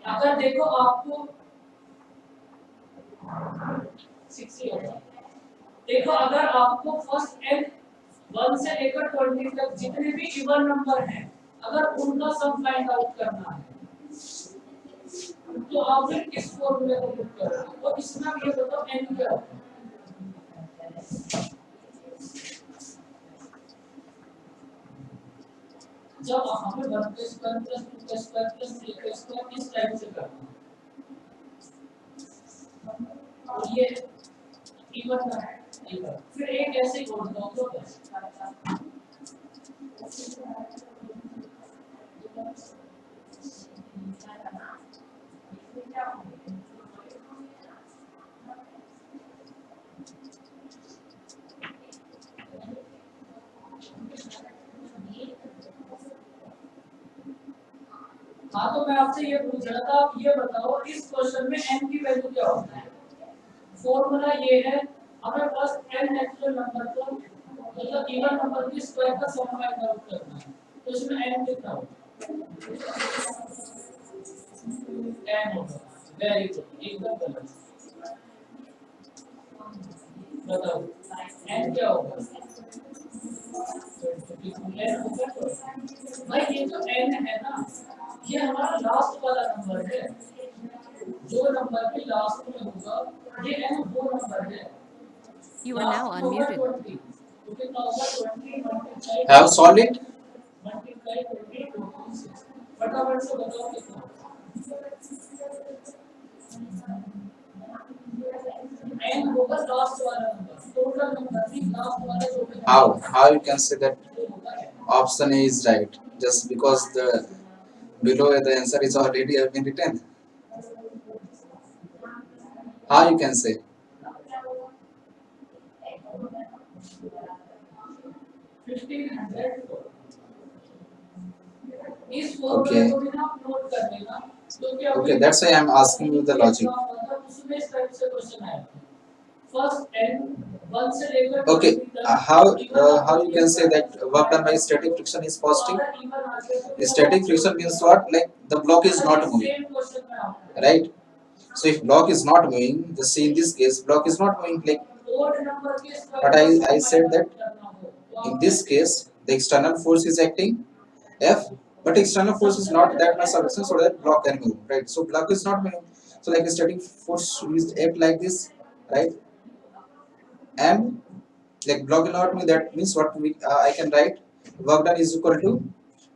अगर देखो आपको 60 होगा। देखो अगर आपको फर्स्ट n 1 से लेकर 20 तक जितने भी इवन नंबर हैं, अगर उनका सम फाइंड आउट करना है तो आप फिर किस फॉर्मूले को यूज करोगे? तो इसमें ये बताओ n क्या होगा? जब हमें 1 + 1 + 2 + 1 + 3 + 1 इस टाइप से करना है, ये इवन का है, फिर एक ऐसे ही बोल दो तो बस। हाँ तो मैं आपसे ये पूछ रहा था, आप ये बताओ इस क्वेश्चन में n की वैल्यू क्या होता है? फॉर्मूला ये है, हमें बस n नेचुरल नंबर को मतलब इवन नंबर के स्क्वायर का सम फाइंड आउट करना है, तो इसमें n कितना होगा? n होगा। वेरी गुड, एकदम गलत। बताओ n क्या होगा? n होगा तो भाई ये जो n है ना, ये हमारा लास्ट वाला नंबर है, जो नंबर के लास्ट में होगा ये n वो नंबर है। You are now unmuted. तो कितना होगा? 20 multiply Have solved it? Multiply 20 26। फटाफट से बताओ कितना? n होगा लास्ट वाला नंबर, टोटल नंबर नहीं, लास्ट वाला जो भी How you can say that option A is right just because the below the answer is already have been written? How you can say? 1500 इस Okay. फॉर्मूले को भी ना आप नोट कर लेना, तो क्या Okay, that's why I am asking you the logic. उसमें इस टाइप से क्वेश्चन आया, फर्स्ट n 1 से लेकर Okay, 20 तक how you can say that work done by static friction is positive? Static friction means what? Like the block is not moving, right? So if block is not moving, the see in this case block is not moving. Like, but I said that in this case the external force is acting F, but external force is not that much substance so that block can move, right? So block is not moving, so like a static force is act like this, right? And like block will not move, that means what I can write work done is equal to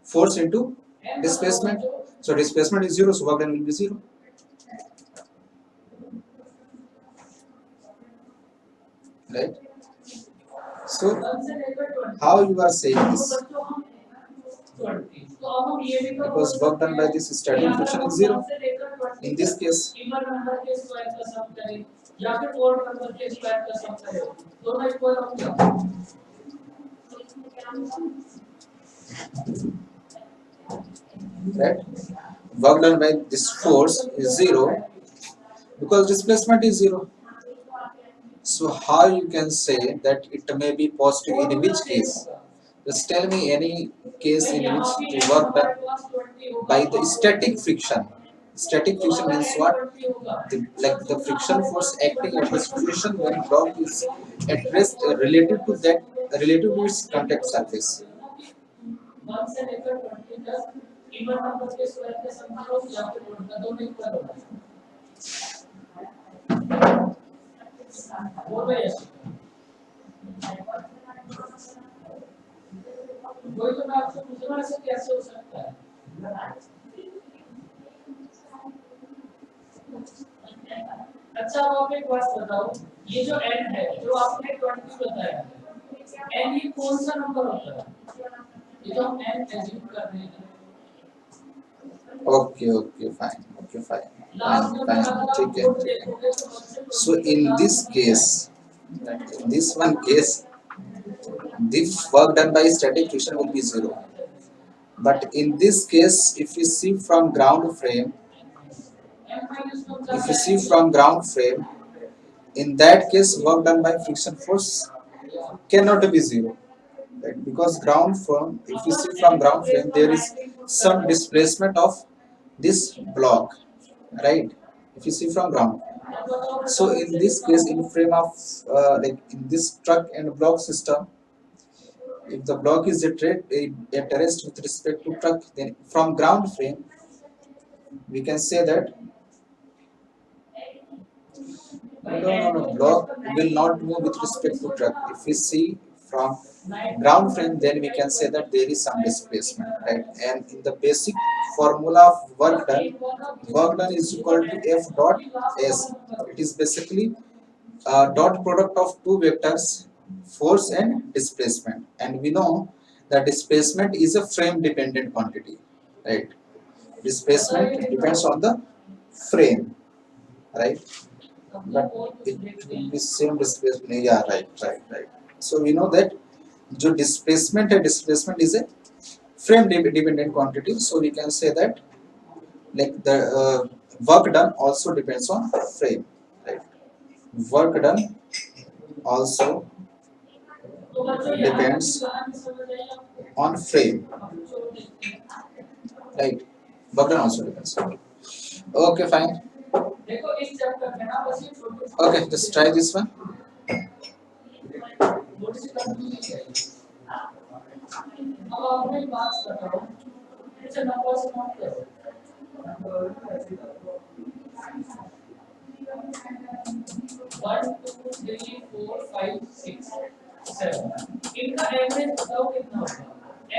force into displacement. So displacement is 0, so work done will be 0. Right? So how you are saying this? Because work done by this static friction is 0 in this case. या फिर और number के square का सम करें, दोनों equal होंगे। Right? Work done by this force is 0 because displacement is 0. So how you can say that it may be positive in which case? Just tell me any case in which the work done by the static friction. Static friction means what? Like the friction force acting at the situation when block is at rest related to its contact surface. 1 से लेकर 20 तक even number के square का सम करो या फिर उनका दोनों इक्वल होगा। वो भी ऐसे कोई तो मैं आपसे पूछ रहा हूँ ऐसे कैसे हो सकता है? अच्छा आप एक बात बताओ, ये जो n है जो आपने 20 बताया, n ये कौन सा नंबर होता है? ये तो हम n एज्यूम कर रहे हैं। Okay, fine. ठीक है। So in this case, this one case, the work done by static friction will be 0. But in this case, if we see from ground frame, if you see from ground frame, in that case work done by friction force cannot be zero, right? Because ground frame, if you see from ground frame, there is some displacement of this block, right? If you see from ground, so in this case, in frame of like in this truck and block system, if the block is at rest with respect to truck, then from ground frame we can say that no, block will not move with respect to truck. If we see from ground frame, then we can say that there is some displacement, right? And in the basic formula of work done is equal to F dot S. It is basically a dot product of two vectors, force and displacement. And we know that displacement is a frame dependent quantity, right? Displacement depends on the frame, right? But it will be same displacement. Yeah, right. So we know that जो displacement है, displacement is a frame dependent quantity. So we can say that like the work done also depends on frame, right? Work done also depends on frame, right? Work done also depends. Okay, fine. Okay, just try this one. अब आपने बात बताओ इसे number से note करो 1 2 3 4 5 6 7 इनका average बताओ कितना होगा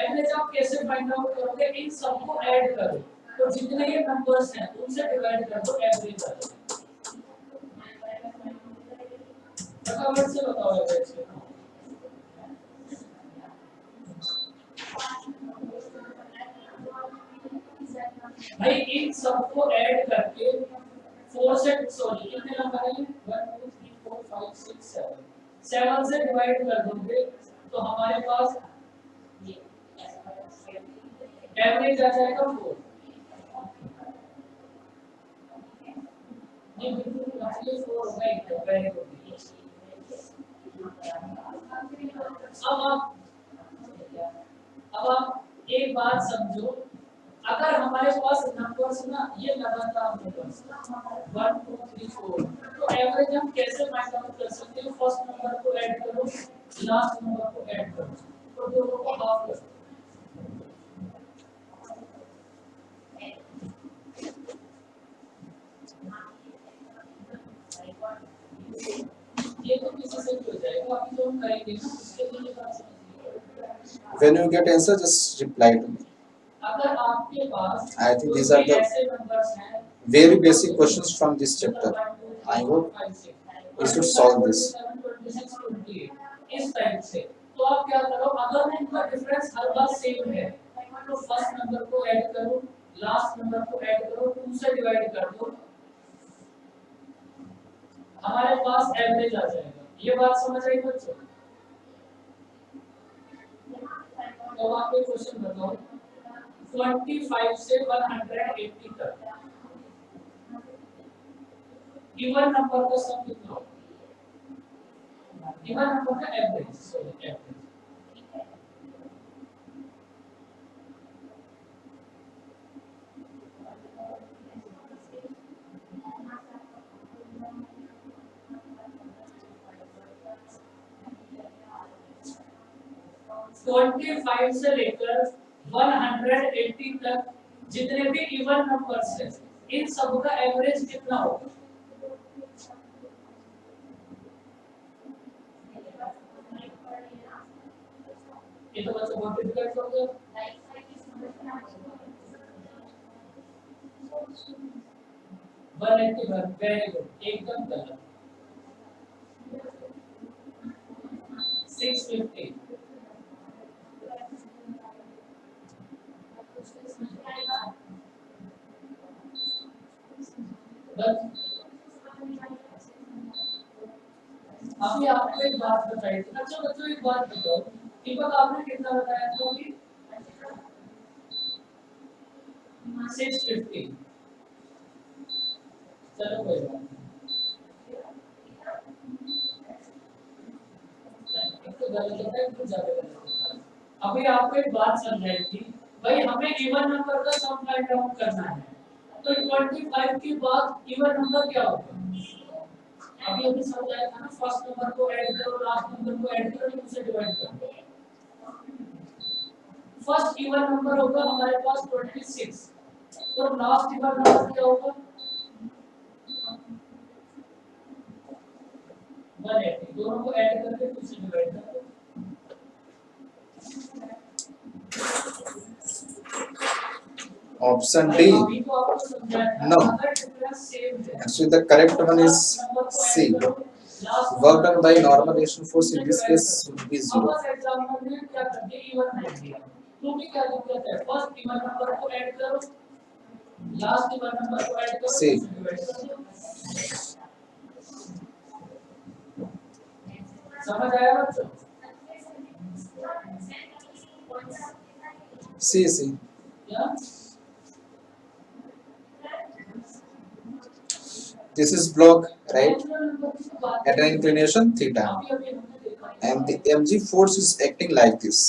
एवरेज आप कैसे फाइंड आउट करोगे इन सबको ऐड करो तो जितने ये नंबर्स हैं उनसे डिवाइड कर दो एवरेज आ जाएगा फटाफट से बताओ एवरेज कितना भाई इन सबको ऐड करके 4 से सॉरी कितने नंबर है 1 2 3 4 5 6 7 7 से डिवाइड कर दोगे तो हमारे पास एवरेज आ जाएगा 4 ये बिल्कुल असली 4 होगा एकदम वेरी गुड अब आप एक बात समझो अगर हमारे पास नंबर्स ना ये लगातार नंबर्स 1 2 3 4 तो एवरेज हम कैसे फाइंड आउट कर सकते हैं फर्स्ट नंबर को ऐड करो लास्ट नंबर को ऐड करो तो दोनों को हाफ करो ये तो किसी से भी हो जाएगा अभी जो हम करेंगे ना उसके लिए बात समझिए When you get answer, just reply to me. अगर आपके पास I think these are the ऐसे नंबर्स हैं very basic questions from this chapter. I hope you should solve this. इस टाइप से तो आप क्या करो अगर उनका डिफरेंस हर बार सेम है तो फर्स्ट नंबर को ऐड करो लास्ट नंबर को ऐड करो 2 से डिवाइड कर दो हमारे पास एवरेज आ जाएगा ये बात समझ आई बच्चों तो आप एक क्वेश्चन बताओ 25 से 180 तक इवन नंबर का सम कितना होगा इवन नंबर का एवरेज सॉरी एवरेज फाइव से लेकर 180 तक जितने भी इवन नंबर्स हैं इन सब का एवरेज कितना होगा ये तो बच्चों बहुत डिफिकल्ट हो गया 180 वेरी गुड एकदम गलत 650 अभी आपको एक बात बताई थी अच्छा बच्चों एक बात बताओ दीपक आपने कितना बताया था कि 650 चलो कोई बात नहीं, एक तो गलत होता है, कुछ ज्यादा गलत होता है। अभी आपको एक बात समझाई थी, भाई हमें इवन नंबर का सम फाइंड आउट करना है, तो 25 के बाद इवन नंबर क्या होगा? अभी अभी समझाया था ना, फर्स्ट नंबर को ऐड करो, लास्ट नंबर को ऐड करो, उसे डिवाइड करो। फर्स्ट इवन नंबर होगा हमारे पास 26, तो लास्ट इवन नंबर क्या होगा? 180, दोनों को ऐड करके उसे डिवाइड कर दो। Option D. अभी तो आपको समझाया था, No. अगर डिफरेंस सेम है, Actually, the correct one is C. Work done by normal reaction force in this case would be 0. अब एग्जांपल में क्या करते हैं, इवन नहीं दिया, तो भी क्या दिक्कत है? फर्स्ट इवन नंबर को ऐड करो, लास्ट इवन नंबर को ऐड करो, C. डिवाइड कर दो। समझ आया बच्चों? C. क्या? This is block, right? Natural number की तो बात At an inclination theta, अभी अभी हमने देखा है। and the mg force is acting like this,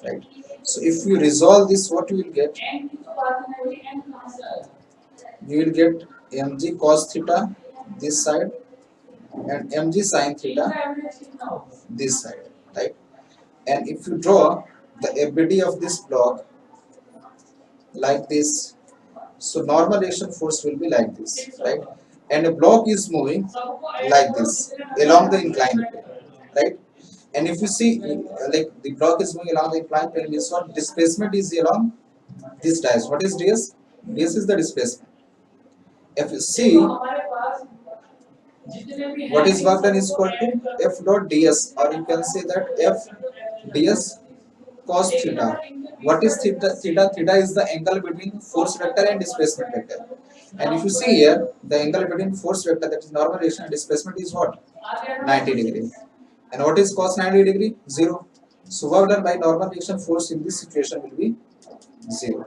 right? So if we resolve this, what you will get? एन की तो बात ही नहीं हुई, एन कहाँ से आया? You will get mg cos theta this side and mg sin theta इनका एवरेज कितना होगा? this side, right? And if you draw the FBD of this block like this, so normal reaction force will be like this, right? And a block is moving सबको add like करो, this जितने along the number inclined add plane, करो। right? And if you see, like the block is moving along the inclined plane, means what? Displacement is along this dash. What is ds? Ds is the displacement. If you see, देखो हमारे पास जितने भी what हैं, is work done is सबको equal add to करो। f dot ds, or you can say that f ds cos theta. What is theta? Theta is the angle between force vector and displacement vector. And if you see here, the angle between force vector, that is normal reaction, and displacement is what? 90 degree. And what is cos 90 degree? 0. So work done by normal reaction force in this situation will be 0.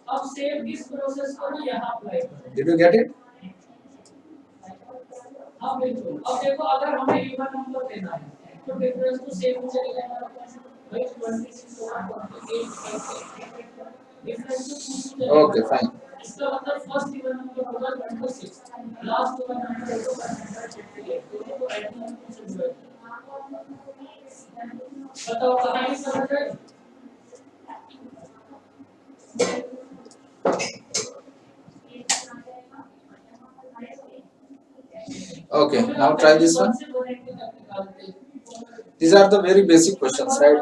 अब same इस process को ना यहाँ apply करो। Did you get it? हाँ बिल्कुल। अब देखो अगर हमें इवन नंबर देना है, तो डिफरेंस तो सेम हो जाएगा हमारे पास। भाई 26 को 28 डिफरेंस तो कुछ नहीं Okay, fine. इसका मतलब फर्स्ट इवन नंबर होगा 26, लास्ट इवन नंबर होगा 158, दोनों को ऐड करके से डिवाइड करो। बताओ कहानी समझ आई? Okay, now try this one. These are the very basic questions, right?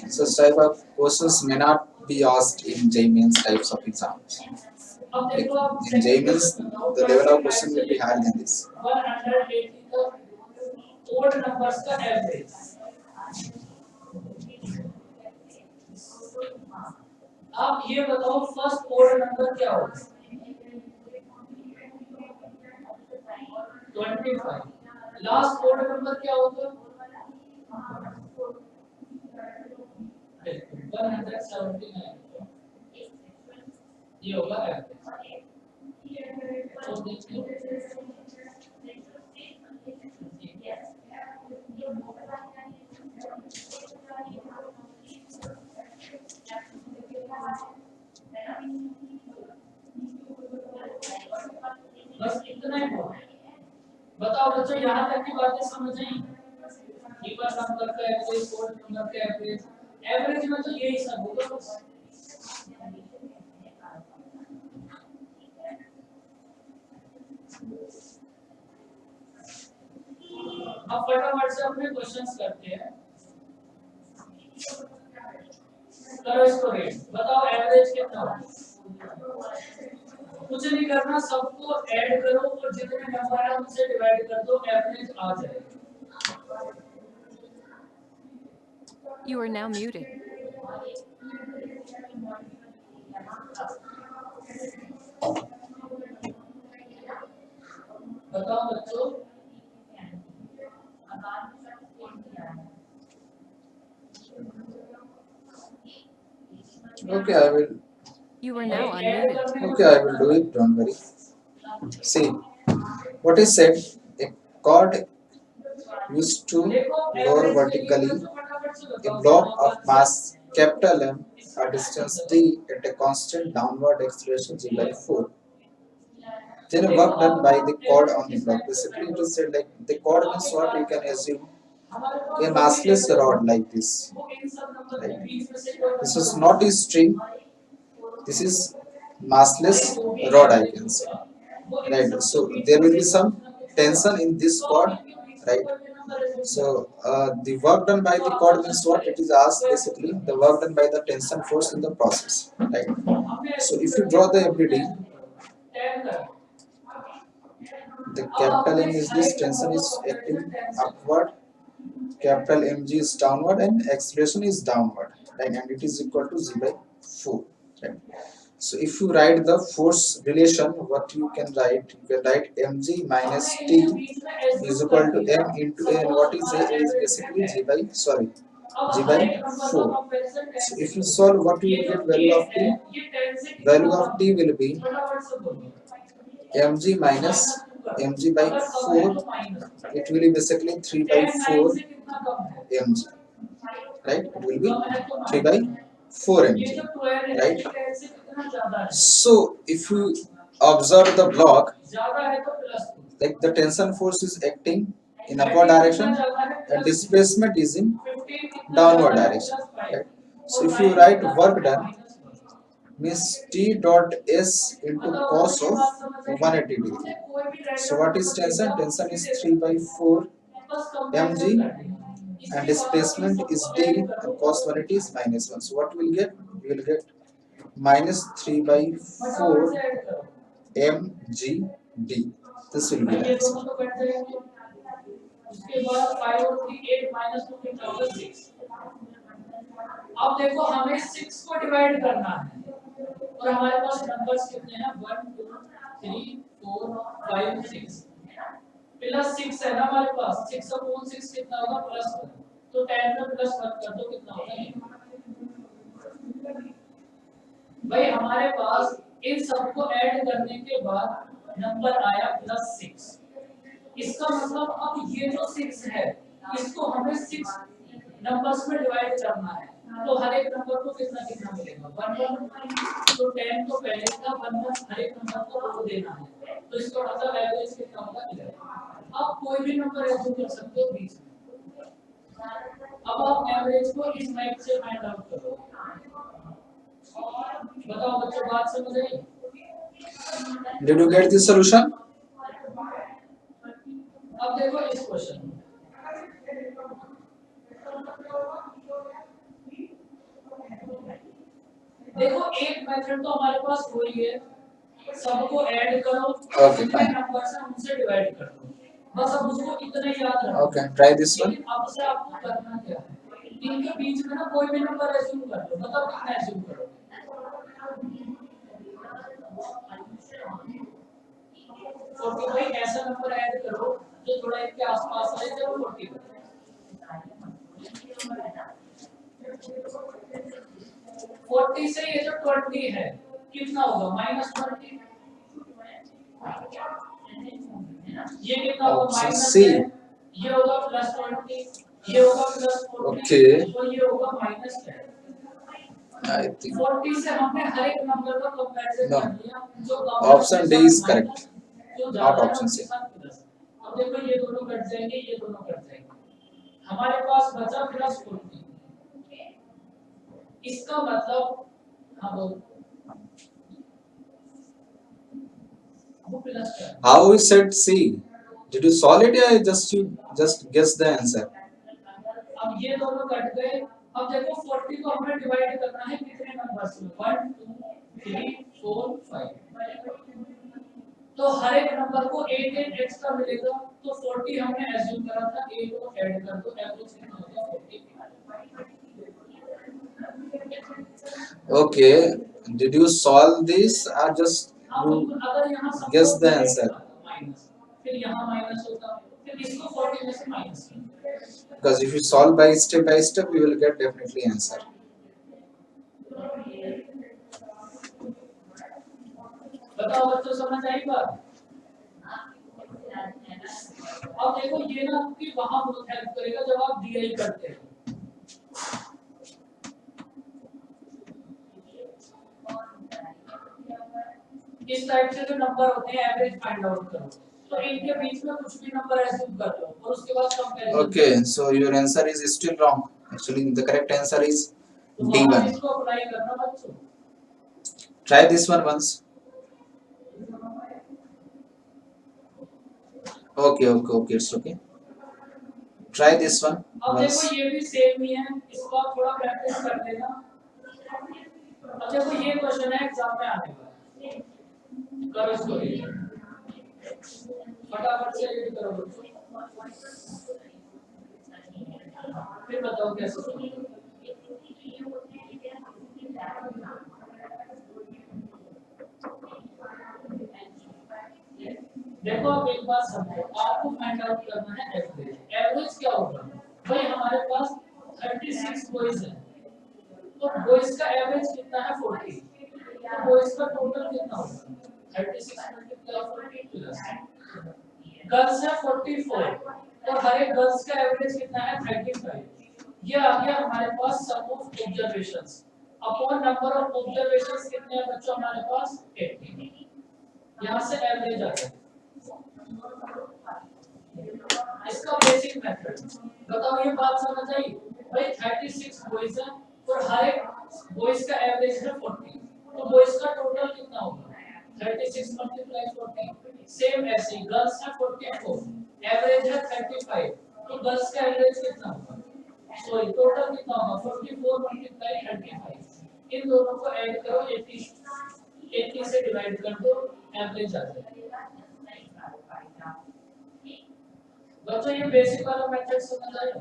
Such type of questions may not be asked in JEE Mains types of exams. In JEE Mains, the level of question will be higher than this. 180 the odd numbers का average. आप ये बताओ first odd number क्या होगा? 25। Last odd number क्या होगा? 179। ये होगा एवरेज। तो देखिए बस इतना ही हुआ। बताओ बच्चों यहाँ तक की बातें समझ आई? इवन नंबर का एवरेज, ओड नंबर का एवरेज, एवरेज में तो यही सब होगा बस। अब फटाफट से अपने क्वेश्चंस करते हैं। करो इसको रेट, बताओ एवरेज कितना होगा? कुछ नहीं करना, सबको ऐड करो और जितने नंबर है उनसे डिवाइड कर दो, एवरेज आ जाएगा। You are now muted. बताओ बच्चों। Okay, I will You are now unmuted. Okay, I will do it, don't worry. See, what is said, a cord used to lower vertically a block of mass capital M at distance d at a constant downward acceleration g by 4. Then a work done by the cord on the block. Basically, it is said like the cord means what you can assume a massless rod like this. Right? This is not a string. This is massless rod, I can say. Right. So there will be some tension in this cord. Right. So the work done by the cord means what it is asked basically the work done by the tension force in the process. Right. So if you draw the FDD, the capital M is this tension is acting upward, capital Mg is downward, and acceleration is downward, right? And it is equal to z by 4, right? So if you write the force relation, what you can write? You can write Mg minus T is equal to M into A, and what is A? A is basically g by 4. So if you solve, what you will get value of T? Value of T will be Mg minus Mg by 4, it will be basically 3 by 4 mg, right? It will be 3 by 4 mg, right? So if you observe the block, like the tension force is acting in upward direction and displacement is in downward direction, right? So if you write work done means T dot S into cos of 180 degree. So what is tension? Tension is 3 by 4 mg and displacement is D and cos 180 is minus 1. So what we will get? We will get minus 3 by 4 mg D. This will be the answer. उसके बाद 5 और 3 8 minus 2 कितना होगा 6। अब देखो हमें 6 को divide करना है और हमारे पास नंबर्स कितने हैं 1 2 3 4 5 6 प्लस 6 है ना हमारे पास 6 अपॉन 6 कितना होगा प्लस 1 तो 10 में प्लस 1 कर दो कितना होगा भाई हमारे पास इन सबको ऐड करने के बाद नंबर आया प्लस 6। इसका मतलब अब ये जो 6 है इसको हमें 6 नंबर्स में डिवाइड करना है तो हर एक नंबर को कितना कितना मिलेगा 1 1 तो 10 तो पहले का 1 1 हर एक नंबर को वो देना है तो इसका मतलब एवरेज कितना होगा 11। आप कोई भी नंबर एज्यूम कर सकते हो बीच में। अब आप एवरेज को इस टाइप से फाइंड आउट करो। बताओ बच्चों बात समझ आई? Did you get the solution? अब देखो इस क्वेश्चन देखो एक मेथड तो हमारे पास वही है सबको ऐड करो जितने नंबर से उनसे डिवाइड कर दो बस अब उसको इतना ही याद रखो। Okay, try this one. अब से आपको करना क्या है इनके बीच में ना कोई भी नंबर एज्यूम कर लो मतलब कितना एज्यूम करो 45 ऐसा नंबर ऐड करो जो थोड़ा इसके आसपास है जब 40 से ये जो 20 है कितना होगा माइनस 20 ये कितना होगा माइनस ये होगा प्लस 20 ये होगा प्लस 40 ओके तो ये होगा माइनस 10। I think 40 से हमने हर एक नंबर का कंपैरिजन कर लिया जो option D is correct, not option C. अब देखो ये दोनों कट जाएंगे ये दोनों कट जाएंगे हमारे पास बचा प्लस 40 इसका मतलब how we said C? Did you solve it or you just guess the answer? अब ये दोनों कट गए अब देखो 40 को हमें डिवाइड करना है कितने नंबर्स में 1 2 3 4 5 तो हर एक नंबर को 8 8 एक्स्ट्रा मिलेगा तो 40 हमने एज्यूम करा था 8 को ऐड कर दो एवरेज कितना होगा 40। Okay, did you solve this or just you guess the answer? फिर यहाँ माइनस होता फिर इसको 40 में से minus because if you solve by step you will get definitely answer. बताओ बच्चों, समझ आई बात? अब देखो ये ना आपकी वहां बहुत हेल्प करेगा जब आप डीआई करते हो। इस टाइप से जो नंबर होते हैं एवरेज फाइंड आउट करो, तो इनके बीच में कुछ भी नंबर एज्यूम कर लो और उसके बाद comparison. Okay, so your answer is still wrong. Actually, the correct answer is तो वहां D1. इसको अप्लाई करना बच्चों। Try this one once. Okay, it's okay. Try this one अब once. देखो ये भी सेम ही है, इसको आप थोड़ा प्रैक्टिस कर लेना। अब देखो ये क्वेश्चन है एग्जाम में आने वाला, करो इसको रीड, फटाफट से रीड करो बच्चों, फिर बताओ कैसे करोगे। देखो आप एक बात समझो, आपको फाइंड आउट करना है एवरेज। एवरेज क्या होगा भाई, हमारे पास 36 बॉयज है, तो बॉयज का एवरेज कितना है 40, तो बॉयज का टोटल कितना होगा 36 मल्टीप्लाई 40 प्लस गर्ल्स है 44, और हर एक गर्ल्स का एवरेज कितना है 35। ये आ गया हमारे पास sum of observations upon number of observations कितने हैं बच्चों हमारे पास 80। यहां से एवरेज आ गया। इसका बेसिक मेथड बताओ, ये बात समझ आई भाई? 36 बॉयज हैं और हर एक बॉयज का एवरेज है 40, तो बॉयज का टोटल कितना होगा 36 मल्टीप्लाई 40। सेम ऐसे ही गर्ल्स है 44, एवरेज है 35, तो गर्ल्स का एवरेज कितना होगा, सॉरी टोटल कितना होगा 44 मल्टीप्लाई 35। इन दोनों को ऐड करो, 80 से डिवाइड कर दो, एवरेज आ जाएगा। बच्चों ये बेसिक वाला मेथड समझ आया?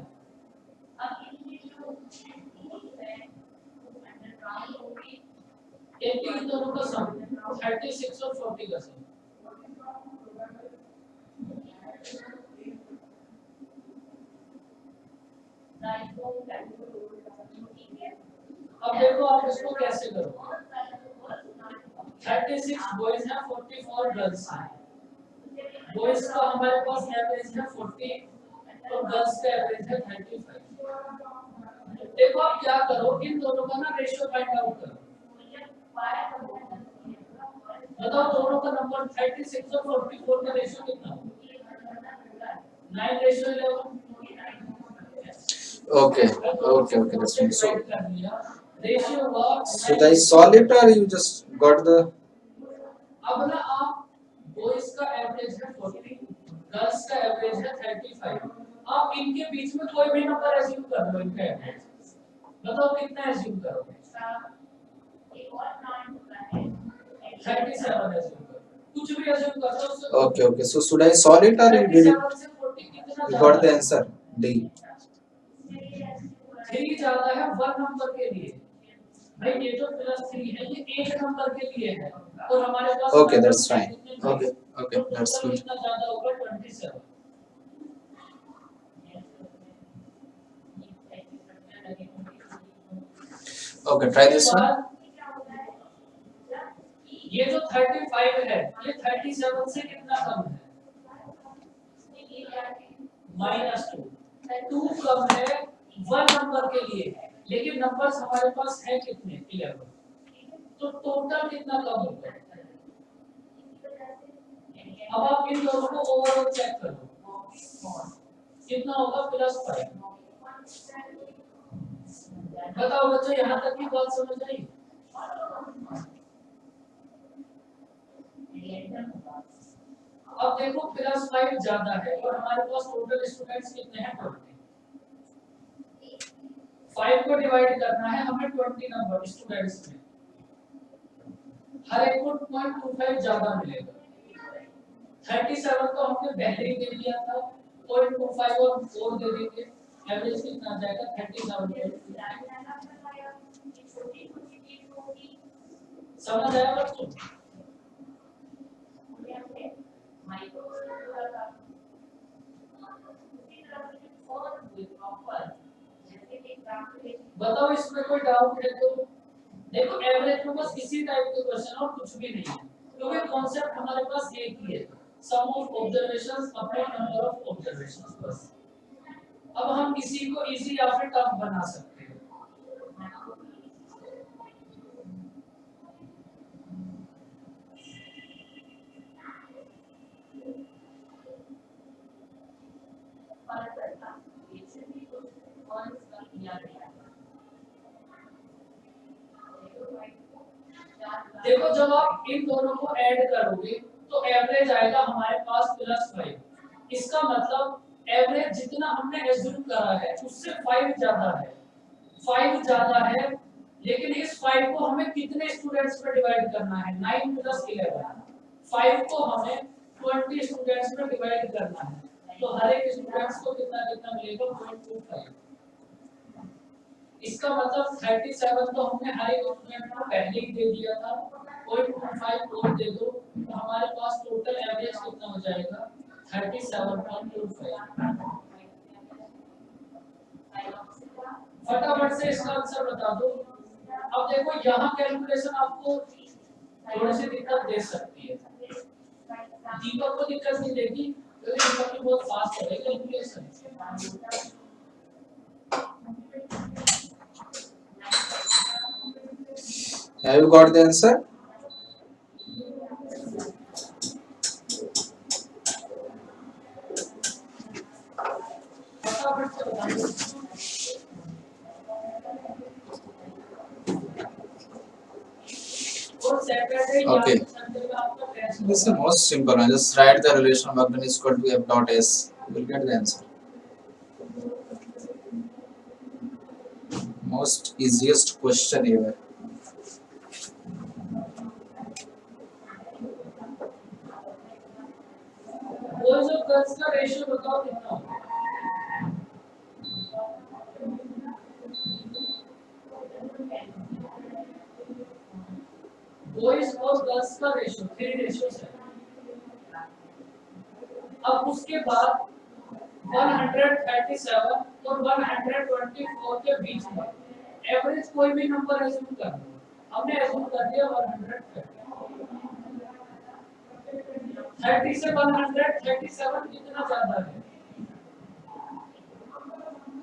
इन दोनों का सम 36 और 40 का सम। अब देखो आप इसको कैसे करो, 36 बॉयज हैं 44 गर्ल्स हैं, बॉयज का हमारे पास एवरेज है 40 और गर्ल्स का एवरेज है 35। देखो आप क्या करो, इन दोनों का ना रेशियो फाइंड आउट करो। बताओ दोनों का नंबर 36 और 44 का रेशियो कितना होगा 9:11। Okay, that's fine. So, ratio हुआ, should I solve it or you just got the? अब ना आप बॉयज का एवरेज है 40, गर्ल्स का एवरेज है 35, आप इनके बीच में कोई भी नंबर एज्यूम कर लो इनका एवरेज। बताओ कितना एज्यूम करोगे 37 एज्यूम करो, कुछ भी एज्यूम कर लो। Okay. So should I solve it or you did it? 37 से 40 कितना You got the answer. D. 3 ज्यादा है 1 नंबर के लिए भाई, ये तो +3 है, ये एक नंबर के लिए है और हमारे पास Okay, that's fine. Okay, that's good. कितना ज्यादा होगा 27। Okay, try this one. ये जो 35 है ये 37 से कितना कम है -2 कम है 1 नंबर के लिए, लेकिन नंबर्स हमारे पास है कितने 11, तो टोटल कितना कम होगा। अब आप इन दोनों को ओवरऑल चेक करो, कितना होगा +5। बताओ बच्चों यहाँ तक की बात समझ आई? अब देखो +5 ज्यादा है और हमारे पास टोटल स्टूडेंट्स कितने हैं 20। 5 को डिवाइड करना है हमें 20 नंबर स्टूडेंट्स में, हर एक को 0.25 ज्यादा मिलेगा। 37 को हमने पहले ही दे दिया था, 0.25 और 4 दे देंगे, एवरेज कितना आ जाएगा 37। समझ आया बच्चों? बताओ इसमें कोई डाउट है तो? देखो एवरेज में बस इसी टाइप के क्वेश्चन और कुछ भी नहीं है, क्योंकि कॉन्सेप्ट हमारे पास एक ही है, sum of observations upon number of observations बस। अब हम इसी को इजी या फिर टफ बना सकते हैं। देखो जब आप इन दोनों को ऐड करोगे तो एवरेज आएगा हमारे पास +5। इसका मतलब एवरेज जितना हमने एज्यूम करा है उससे 5 ज्यादा है, 5 ज्यादा है। लेकिन इस 5 को हमें कितने स्टूडेंट्स में डिवाइड करना है? 9 + 11। 5 को हमें 20 स्टूडेंट्स में डिवाइड करना है, तो हर एक स्टूडेंट्स को कितना कितना मिलेगा? 0.25। इसका मतलब 37 तो हमने हर एक स्टूडेंट को पहले ही दे दिया था, 0.25 और दे दो तो हमारे पास टोटल एवरेज कितना हो जाएगा? 37.25। फटाफट से इसका आंसर बता दो। अब देखो यहाँ कैलकुलेशन आपको थोड़ी सी दिक्कत दे सकती है, दीपक को दिक्कत नहीं देगी क्योंकि दीपक बहुत फास्ट है calculation. Have you got the answer? Okay. This is the most simple one. Just write the relation work done is equal to F dot S. You will get the answer. Most easiest question ever. Boys और girls का ratio बताओ कितना होगा? Boys और girls का ratio 3 ratios है। अब उसके बाद 137 और 124 के बीच में एवरेज कोई भी नंबर एज्यूम कर लो। हमने एज्यूम कर दिया 130। 30 से 137 कितना ज्यादा है?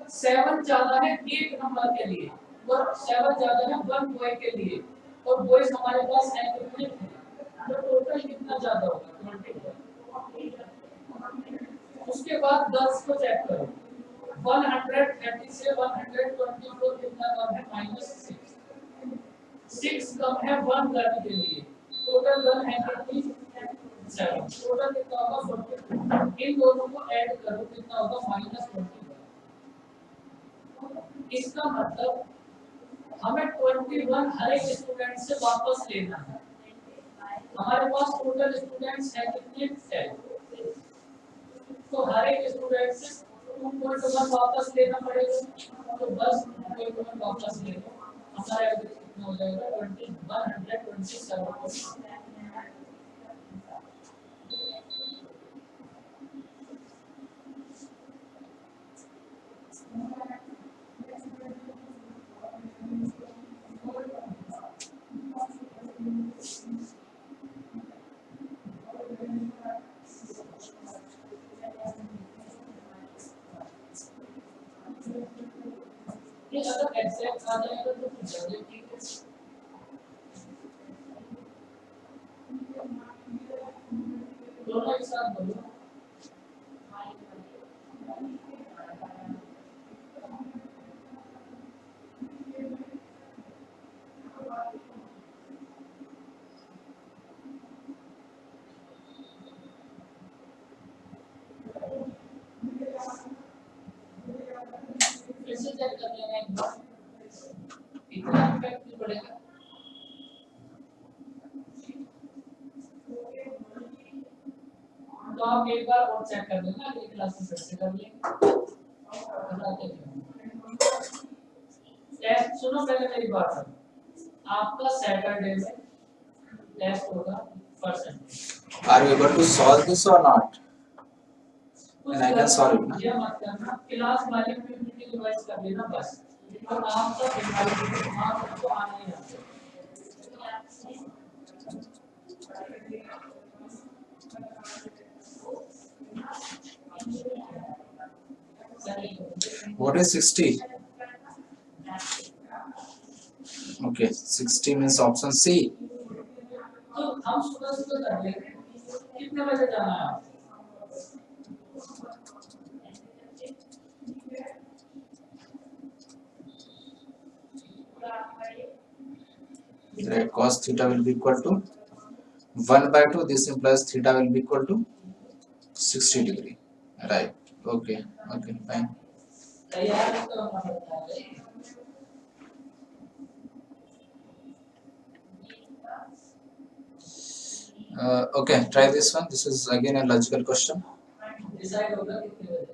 7 ज्यादा है एक नंबर के लिए और 7 ज्यादा है 1 बॉय के लिए, और बॉयज हमारे पास है कितने? तो टोटल कितना ज्यादा होगा? 20। उसके बाद 10 को चेक करो, 130 से 124 कितना कम है? -6। 6 कम है 1 गर्ल के लिए, टोटल गर्ल है कितनी? 7। टोटल कितना होगा? 40। इन दोनों को ऐड करो कितना होगा? -20। इसका मतलब हमें 21 हर एक स्टूडेंट से वापस लेना है। हमारे पास टोटल स्टूडेंट्स है कितने? 10। तो हर एक स्टूडेंट से 2.1 वापस लेना पड़ेगा, तो बस 2.1 वापस ले लो, हमारा एवरेज कितना हो जाएगा? 127। ये अगर एग्जैक्ट आ जाएगा तो फिर ज्यादा ठीक है। दोनों एक साथ बोलो। फिर से चेक कर लेना एक बार, इतना इफेक्ट नहीं पड़ेगा। तो आप एक बार और चेक कर लेना, अगली क्लास में फिर से कर लेंगे। टेस्ट सुनो, पहले मेरी बात, आपका सैटरडे में टेस्ट होगा percent. Are you able to solve this or not? And I can solve it. ये मत करना, क्लास वाले पीपीटी रिवाइज कर लेना बस, और आप सब दिमाग को आना ही आता है। What is 60? Okay, 60 means option C. तो हम सुबह सुबह कर लेंगे कितने बजे जाना है आपको? Right, cos theta will be equal to 1 by 2. This implies theta will be equal to 60 degree. Right. Okay. Okay. Fine. तैयार तो हम बता रहे Okay. Try this one. This is again a logical question. Decide होगा कितने बजे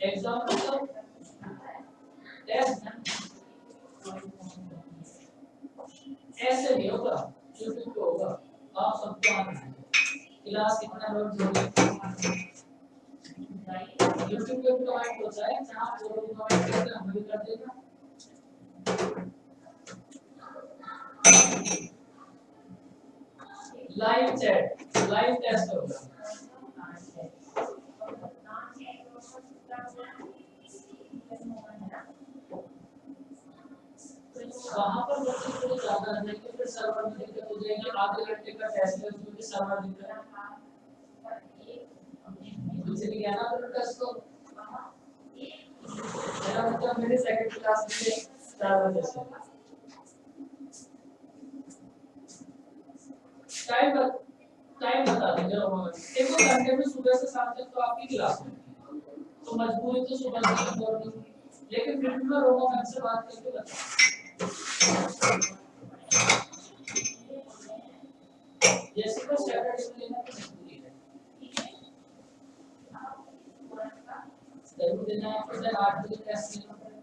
exam मतलब test ऐसे नहीं होगा यूट्यूब पे होगा आप सबको आना है क्लास कितना लोग जोड़े यूट्यूब पे कमेंट होता है जहाँ आप लोग कमेंट करते हैं हम भी कर देगा लाइव चैट लाइव टेस्ट होगा वहाँ पर बच्चे थोड़े ज्यादा है लेकिन फिर सर्वर में दिक्कत हो जाएगी आधे घंटे का टेस्ट है उसमें भी सर्वर दिक्कत है कुछ नहीं कहना फिर टेस्ट को मेरा मतलब मेरे सेकंड क्लास में 4 बजे से टाइम बता दीजिए देखो घंटे में सुबह से शाम तक तो आपकी क्लास में तो मजबूरी तो सुबह से करनी लेकिन फिर भी मैं रोमा मैम से बात करके बता जैसे को सैटरडे में लेना तो मजबूरी है जरूर देना आपको 8 बजे टेस्ट लेना पड़ेगा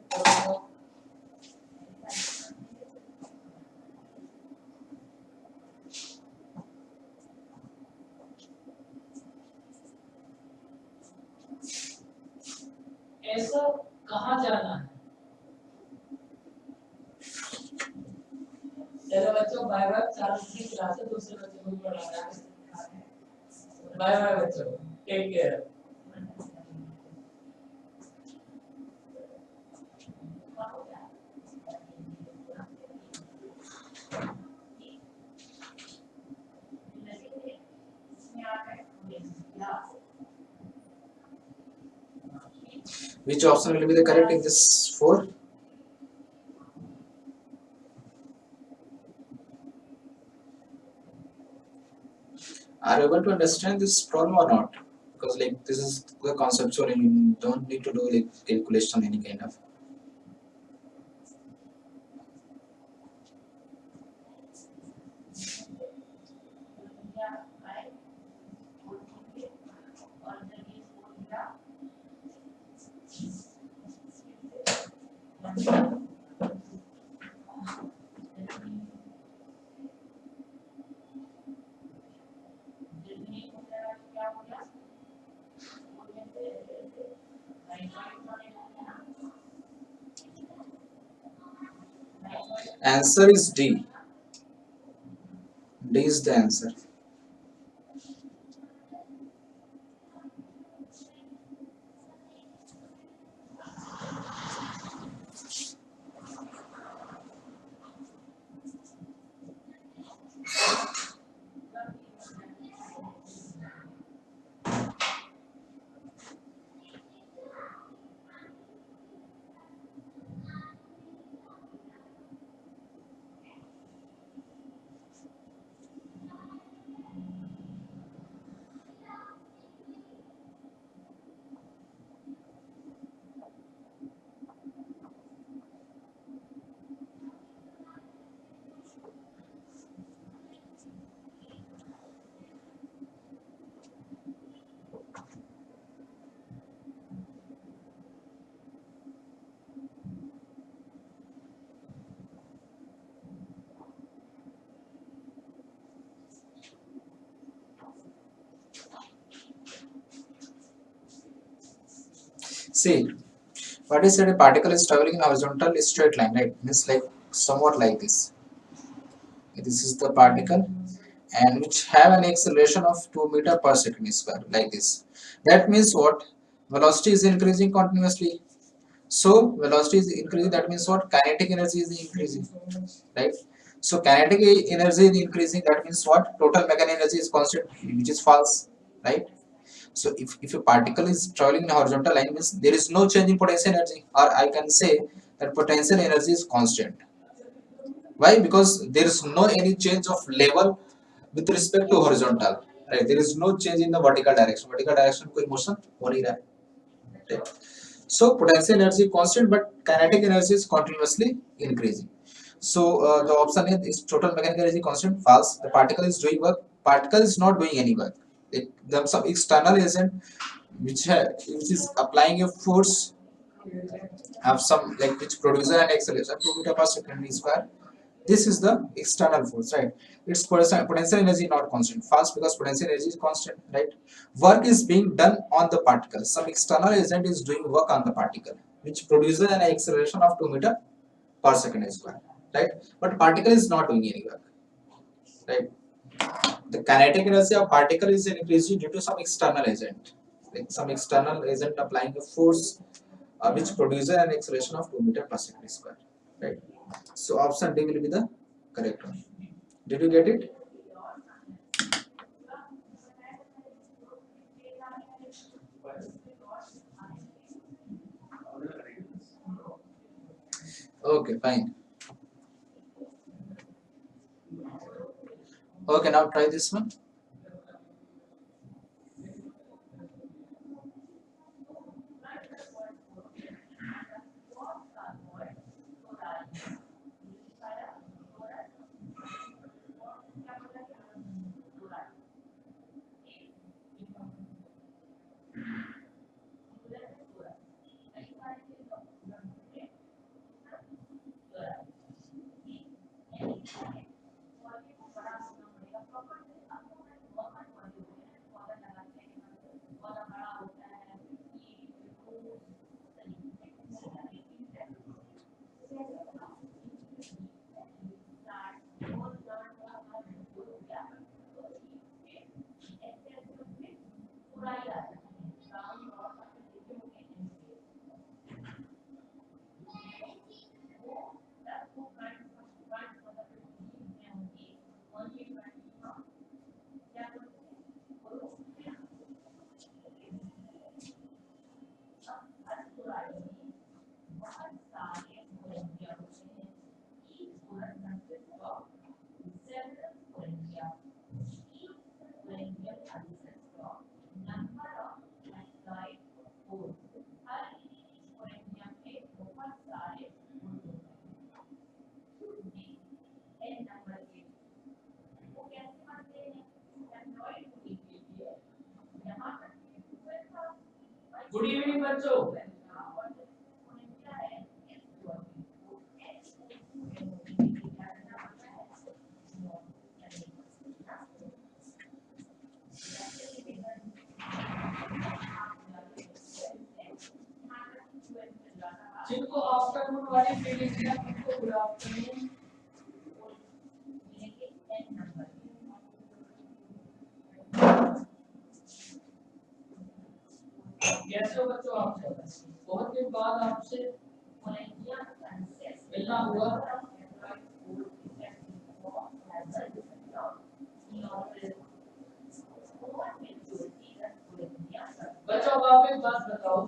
ऐसा कहाँ जाना है चलो बच्चों बाय बाय 4 बजे क्लास है दूसरे बच्चों को पढ़ाना है बाय बाय बच्चों take care Which option will be the correct in this 4? Are you able to understand this problem or not? Because like this is the conceptual and you don't need to do like calculation any kind of. Answer is D. D is the answer. See, what is said a particle is traveling in a horizontal straight line, right? Means like somewhat like this. This is the particle, and which have an acceleration of 2 meter per second square, like this. That means what? Velocity is increasing continuously. So velocity is increasing. That means what? Kinetic energy is increasing, right? So kinetic energy is increasing. That means what? Total mechanical energy is constant, which is false, right? So if a particle is traveling in a horizontal line, means there is no change in potential energy, or I can say that potential energy is constant. Why? Because there is no any change of level with respect to horizontal, right? There is no change in the vertical direction. Vertical direction कोई motion हो नहीं रहा है, right? So potential energy constant, but kinetic energy is continuously increasing. So the option is total mechanical energy constant. False. The particle is doing work. Particle is not doing any work. The some external agent which is applying a force, have some like which produces an acceleration 2 meter per second square. This is the external force, right? Its potential energy not constant. False, because potential energy is constant, right? Work is being done on the particle. Some external agent is doing work on the particle, which produces an acceleration of 2 meter per second square, right? But particle is not doing any work, right? The kinetic energy of particle is increasing due to some external agent, like some external agent applying a force, which produces an acceleration of 2 meter per second square, right? So option D will be the correct one. Did you get it? Okay, fine. Okay, now try this one. Good evening बच्चों. जिनको afternoon वाली feeling है उनको good afternoon. कैसे हो बच्चों आप सब? बहुत दिन बाद आपसे मिलना हुआ. बच्चों आप एक बात बताओ,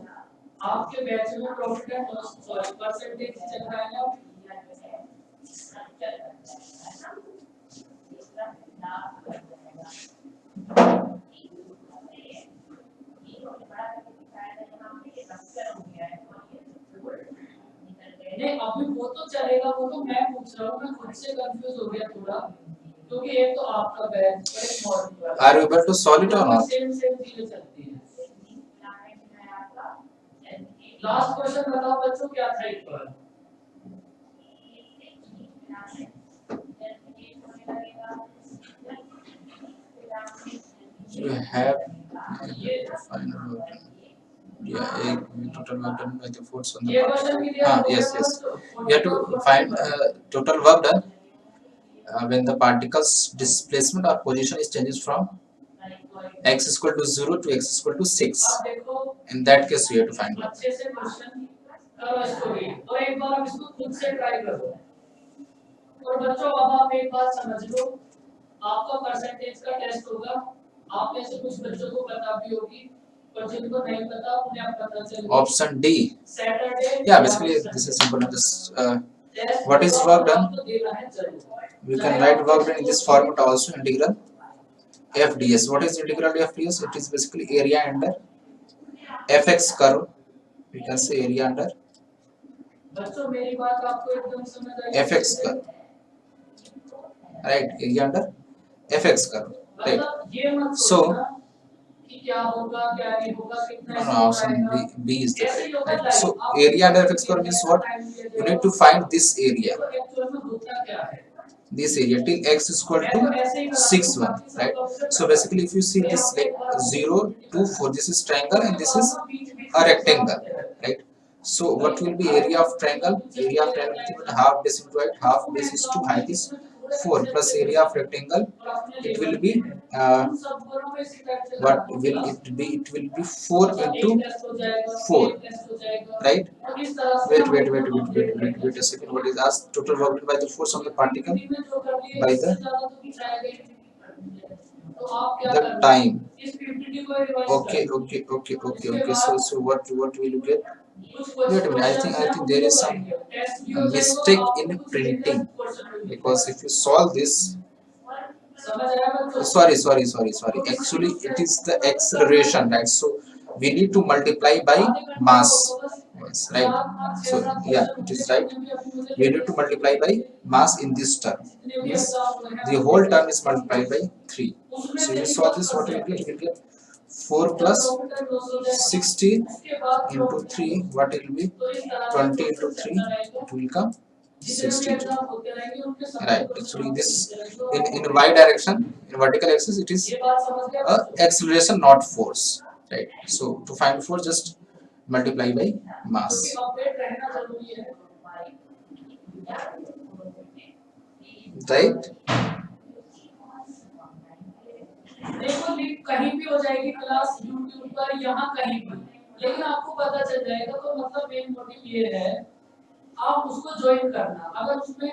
आपके बैच में profit and loss sorry percentage चल रहा है ना? नहीं अभी वो तो चलेगा, वो तो मैं पूछ रहा हूँ, मैं खुद से कंफ्यूज हो गया थोड़ा, क्योंकि एक तो आपका बैच और एक मॉर्निंग वाला. Are you able to solve it or not? Same चीजें चलती हैं. लास्ट क्वेश्चन बताओ बच्चों, क्या था एक बार? You have final outcome. Yeah, total work done by the force on the ये part. क्वेश्चन क्लियर हो गया Yes, yes. दोस्तों? We have to find total work done when the particle's displacement or position is changes from x is equal to 0 to x is equal to 6. आप देखो In that case, we have to find work. अच्छे से question करो इसको भी और एक बार आप इसको खुद से ट्राई करो। और बच्चों अब आप एक बात समझ लो, आपका परसेंटेज का टेस्ट होगा, आप में से कुछ बच्चों को पता भी होगी और जिनको नहीं पता उन्हें अब पता चलेगा। Option D. Saturday Yeah, basically this is simple. Just what is work done? We can write work done in this format also, integral FDS. What is integral FDS? It is basically area under fx curve. We can say area under बच्चों मेरी बात आपको एकदम समझ आई? fx curve. Right, area under fx curve. Right. मतलब ये मत So सोचना कि क्या होगा क्या नहीं होगा कितना no, स्कोर option आएगा। B is the ऐसे ही correct. होगा Right. लाइव। So आप area under fx curve means what? You need to find this area. तो एक्चुअल में होता क्या है? This area till x is equal to 6 1, right? So basically if you see this like 0 2 4, this is triangle and this is a rectangle, right? So what will be area of triangle? Area of triangle is equal to half base into height. Half base is 2, height is 4 plus area of rectangle. It will be what will it be? It will be 4 into 4, right? Wait a second. What is asked? Total work done by the force on the particle by the time. Okay. So what will you get? Wait a minute. I think there is some mistake in printing, because if you solve this, sorry. Actually, it is the acceleration, right? So we need to multiply by mass. Yes, right. So yeah, it is right. We need to multiply by mass in this term. Yes, the whole term is multiplied by 3. So you solve this, what you will get? You will get 4 plus 60 into 3. What will be 20 into 3? It will come 62. Right. Actually, this in y direction, in vertical axis, it is acceleration, not force. Right. So to find force, just multiply by mass. Right. देखो link कहीं भी हो जाएगी class YouTube पर, यहाँ कहीं भी, लेकिन आपको पता चल जाएगा। तो मतलब मेन मोटिव ये है, आप उसको ज्वाइन करना। अगर उसमें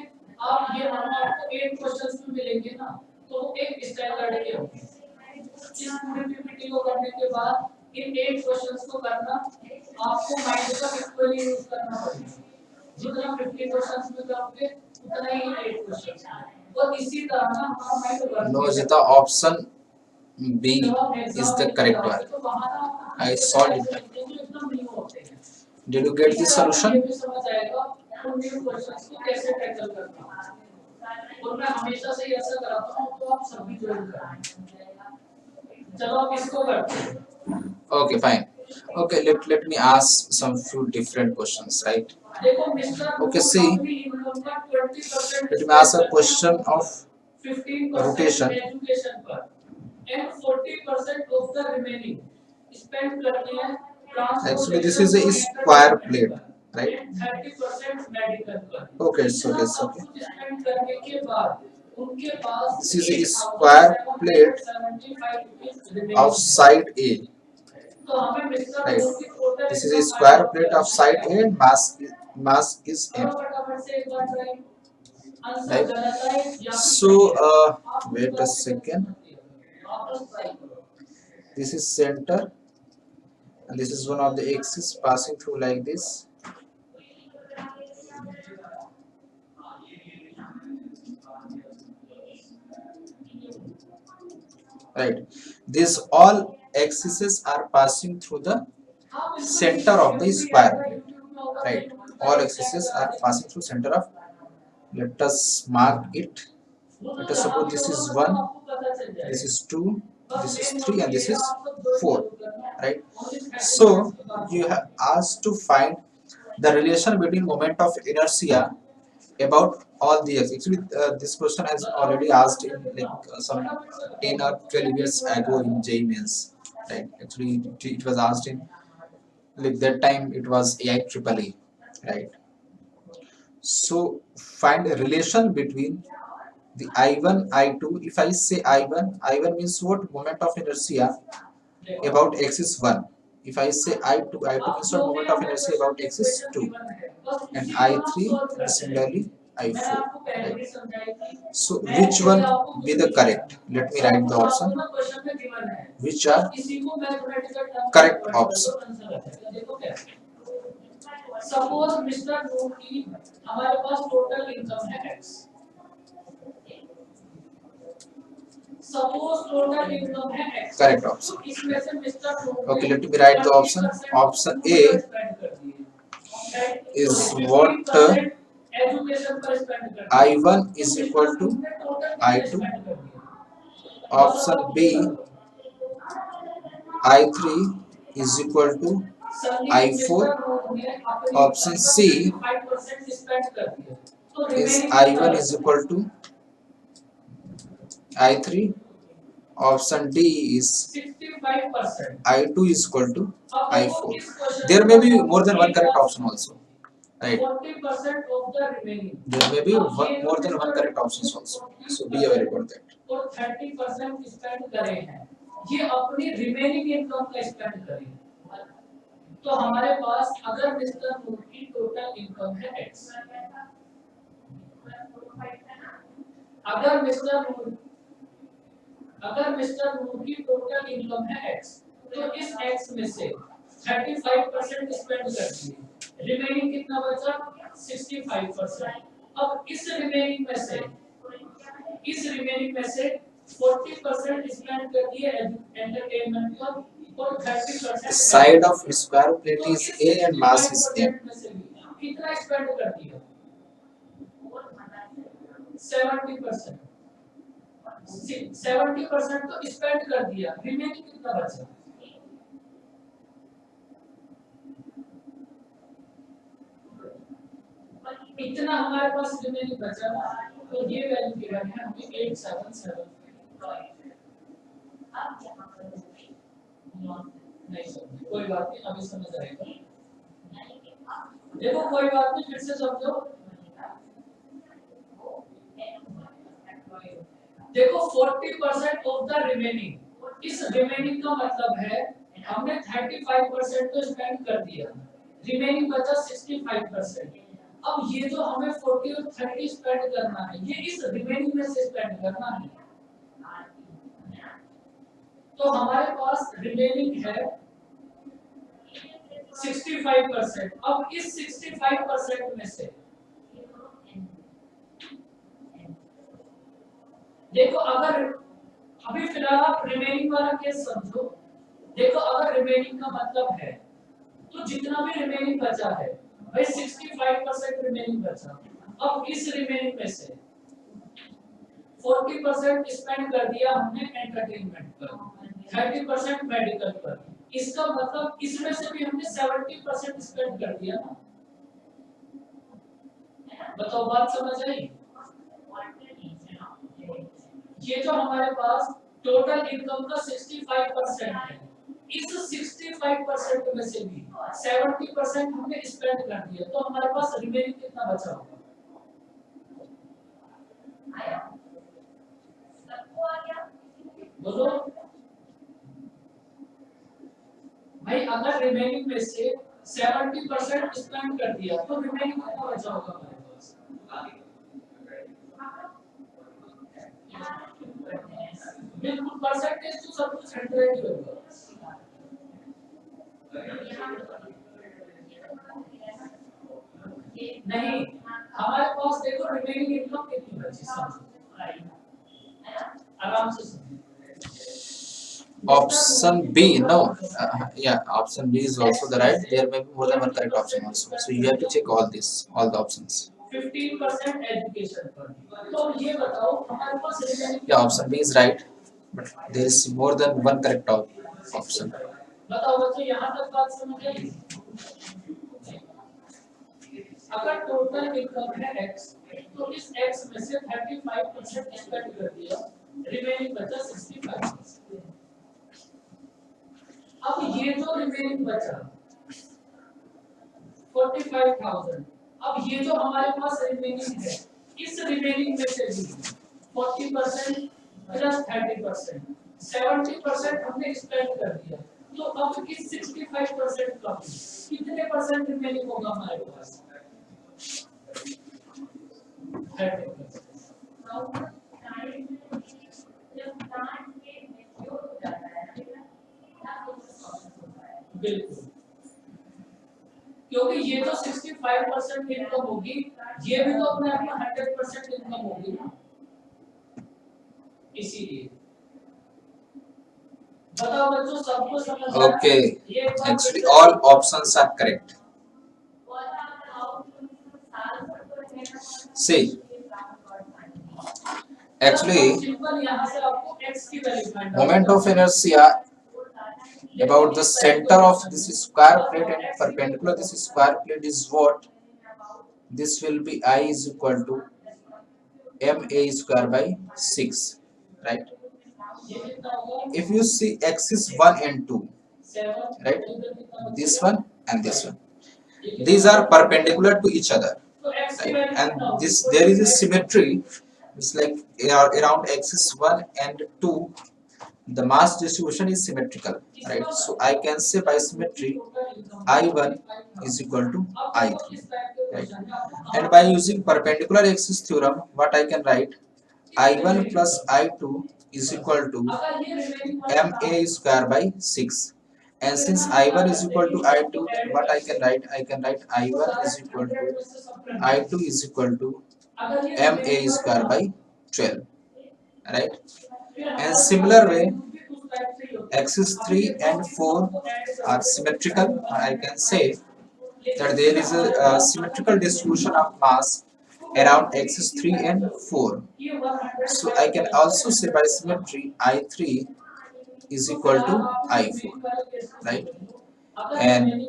आप ये मानो आपको 8 क्वेश्चंस भी मिलेंगे ना, तो वो एक स्टैंडर्ड के होंगे। इस पूरी पीपीटी को करने के बाद इन 8 क्वेश्चंस को करना, आपको माइंड का इक्वली यूज करना पड़ेगा। जितना 50 क्वेश्चंस में करोगे उतना ही 8 क्वेश्चंस। और इसी तरह ना हमारा mind work No, Jita, option B is the correct one. I solved it. Did you get the solution? और मैं हमेशा से ऐसा कराता हूँ, तो आप सभी ज्वाइन करें। चलो अब इसको करते हैं। Okay, fine. Okay, let me ask some few different questions, right? देखो mister Okay, see, let me ask a question of 15% rotation. Education पर and 40% of the remaining spend करते हैं Actually, this is a square plate, right? 30% medical पर। Okay, so it's okay. Spend करने के बाद उनके पास This is a square plate 75 rupees of side A, तो हमें mister right? This is a square plate of side A and mass is M, right? So wait a second. This is center and this is one of the axis passing through like this. Right, these all axes are passing through the center of the square plate, right? All axes are passing through center of, let us mark it. Let us suppose this is 1, this is 2, this is 3 and this is 4, right? So you have asked to find the relation between moment of inertia about all the axes. Actually this question has already asked in like some 10 or 12 years ago in JEE Mains, right? Actually it was asked in like that time it was AIEEE, right? So find a relation between the I1, I2. If I say I1 means what? Moment of inertia about x is 1. If I say I2 means what? Moment of inertia about x is 2. And I3 similarly I4. Right? So which one be the correct? Let me write the option. Which are correct option? Suppose Mr Root की हमारे पास total income है x। Suppose total income है x। Correct option. तो इसमें से Mr Root okay, let me write the option. Option A is what education पर spend कर I1 is equal to I2. Option B I3 is equal to I4. Option C is I1 is equal to I3. Option D is 65%. I2 is equal to I4. There may be more than one correct option also, right? 40% of the remaining. There may be more than one correct options also. So be aware about that. और 30% spend करे हैं, ये अपनी remaining income का spend करें। तो हमारे पास अगर मिस्टर नूर की टोटल इनकम है x, अगर मिस्टर नूर की टोटल इनकम है x, तो इस x में से 35% स्पेंड कर दिए, रिमेनिंग कितना बचा? 65%। अब इस रिमेनिंग में से 40% स्पेंड कर दिए एंटरटेनमेंट पर और 30% side of square plate is a and mass is m. कितना स्पेंड कर दिया? 70%। 70% तो स्पेंड कर दिया, रिमेनिंग कितना बचा? इतना हमारे पास रिमेनिंग बचा, तो ये वैल्यू गिवन है हमें 877। नहीं समझ, कोई बात नहीं, अभी समझ आएगा। देखो कोई बात नहीं, फिर से समझो। देखो 40% ऑफ द रिमेनिंग, इस रिमेनिंग का मतलब है हमने 35% तो स्पेंड कर दिया, रिमेनिंग बचा 65%। अब ये जो हमें 40 और 30 स्पेंड करना है, ये इस रिमेनिंग में से स्पेंड करना है। तो हमारे पास रिमेनिंग है 65%। अब इस 65% में से देखो, अगर अभी फिलहाल आप रिमेनिंग वाला केस समझो। देखो अगर रिमेनिंग का मतलब है तो जितना भी रिमेनिंग बचा है भाई 65% रिमेनिंग बचा। अब इस रिमेनिंग में से 40% स्पेंड कर दिया हमने एंटरटेनमेंट पर, 30% मेडिकल पर। इसका मतलब इसमें से भी हमने 70% स्पेंड कर दिया ना। बताओ बात समझ आई? ये जो हमारे पास टोटल इनकम का 65% है, इस 65% में से भी 70% हमने स्पेंड कर दिया, तो हमारे पास रिमेनिंग कितना बचा होगा? बोलो भाई, अगर रिमेनिंग में से 70% स्पेंड कर दिया तो रिमेनिंग कितना बचा होगा हमारे पास? बिल्कुल परसेंटेज तो सब कुछ 100 ही होगा। नहीं, हमारे पास देखो रिमेनिंग इनकम कितनी बची, समझो आराम से समझो। Option B, no, yeah, option B is also the right. There may be more than one correct option also. So you have to check all the options. 15% education पर, तो ये बताओ हमारे पास remaining. Yeah, option B is right, but there is more than one correct option. बताओ बच्चों, यहाँ तक बात समझ आई? अगर टोटल इनकम है x, तो इस x में से 35% स्पेंड कर दिया, रिमेनिंग बचा 65%। अब ये जो रिमेनिंग बचा 45,000। अब ये जो हमारे पास रिमेनिंग है, इस रिमेनिंग में से भी 40% प्लस 30%, 70% हमने स्पेंड कर दिया, तो अब इस 65% का कितने परसेंट रिमेनिंग होगा हमारे पास? 30%। बिल्कुल, क्योंकि ये जो 65% इनकम होगी, ये भी तो अपने आप में 100% इनकम होगी ना, इसीलिए बताओ बच्चों, सबको समझ आया? Okay, actually all options are correct. See, actually simple यहाँ से आपको x की value find moment of inertia about the center of this square plate and perpendicular this square plate is what? This will be I is equal to ma square by 6, right? If you see axis 1 and 2, right, this one and this one, these are perpendicular to each other, right? And this, there is a symmetry. It's like around axis 1 and 2, the mass distribution is symmetrical, right? So I can say by symmetry I1 is equal to I3, right? And by using perpendicular axis theorem, what I can write, I1 plus I2 is equal to ma square by 6. And since I1 is equal to I2, then what I can write, I1 is equal to I2 is equal to ma square by 12, right? And similar way, axis 3 and 4 are symmetrical. I can say that there is a symmetrical distribution of mass around axis 3 and 4. So I can also say by symmetry I3 is equal to I4, right? And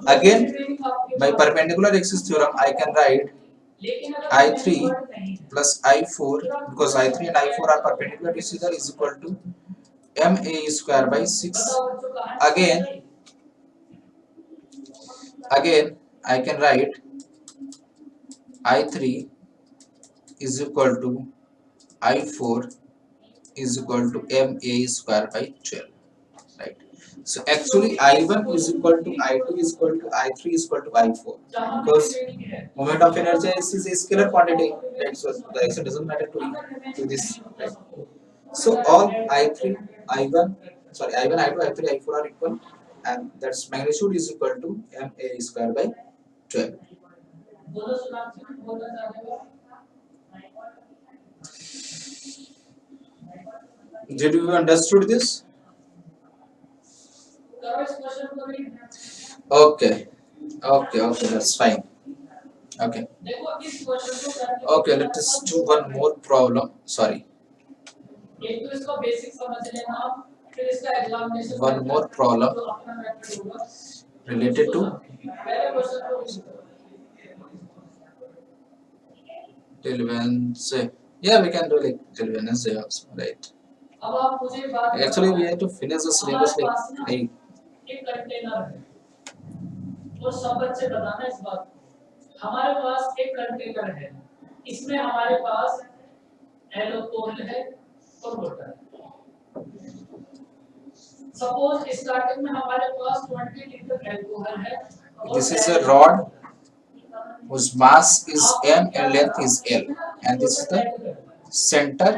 again, by perpendicular axis theorem, I can write I3 plus I4, because I3 and I4 are perpendicular to each other, is equal to ma square by 6. Again I can write I3 is equal to I4 is equal to ma square by 12, right? So actually I1 is equal to I2 is equal to I3 is equal to I4, because moment of inertia is a scalar quantity, right? So the direction doesn't matter to this, right? So all I3, I1, sorry, I1, I2, I3, I4 are equal, and that's magnitude is equal to ma square by 12. Did you understood this? Okay, that's fine. Okay, let us do one more problem. Sorry, one more problem related to till Wednesday. Yeah, we can do like till Wednesday also, right? Actually we have to finish the syllabus like एक container है, और सब बच्चे बताना इस बात को। हमारे पास एक कंटेनर है, इसमें हमारे पास एल्कोहल है और वाटर है। सपोज स्टार्टिंग में हमारे पास 20 लीटर एल्कोहल है। This is a rod whose mass is m and length is l, and this is the center,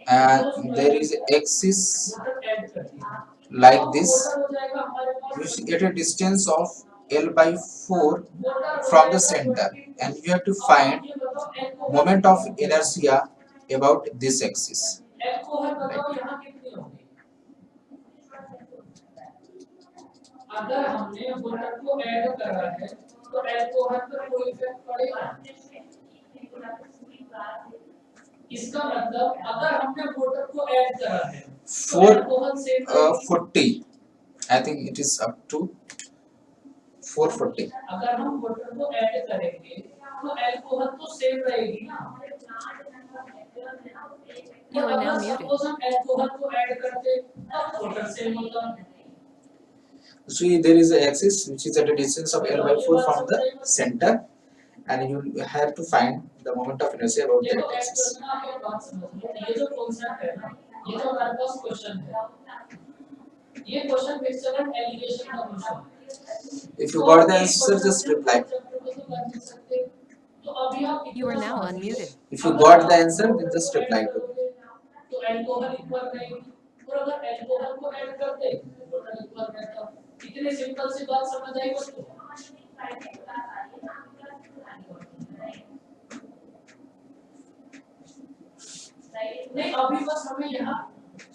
and there is axis like this, which is at a distance of l by 4 from the center, and you have to find moment of inertia about this axis, right? अगर हमने water को add करा है तो alcohol पर कोई effect पड़ेगा। इसका मतलब अगर हमने वाटर को ऐड करा है 440, I think it is up to 440. अगर हम वाटर को ऐड करेंगे तो एल्कोहल तो सेम रहेगी ना। You are now muted. Suppose हम एल्कोहल को ऐड करते तब वाटर सेम होता। See, there is a axis which is at a distance of L by 4 from the center, and you have to find the moment of inertia about देखो that actual axis. में ना आप एक बात समझ लो, ये जो कॉन्सेप्ट है ना, ये जो हमारे पास क्वेश्चन है, ये क्वेश्चन मिक्सचर एंड एलिगेशन का क्वेश्चन है। If you got the answer, just reply. तो अभी आप You are now unmuted. If you got the answer, then just reply to me. तो अल्कोहल इक्वल रहेगी, और अगर अल्कोहल को ऐड कर दे तो टोटल इक्वल रहता। इतने सिंपल सी बात समझ आई बच्चों? नहीं, अभी बस हमें यहाँ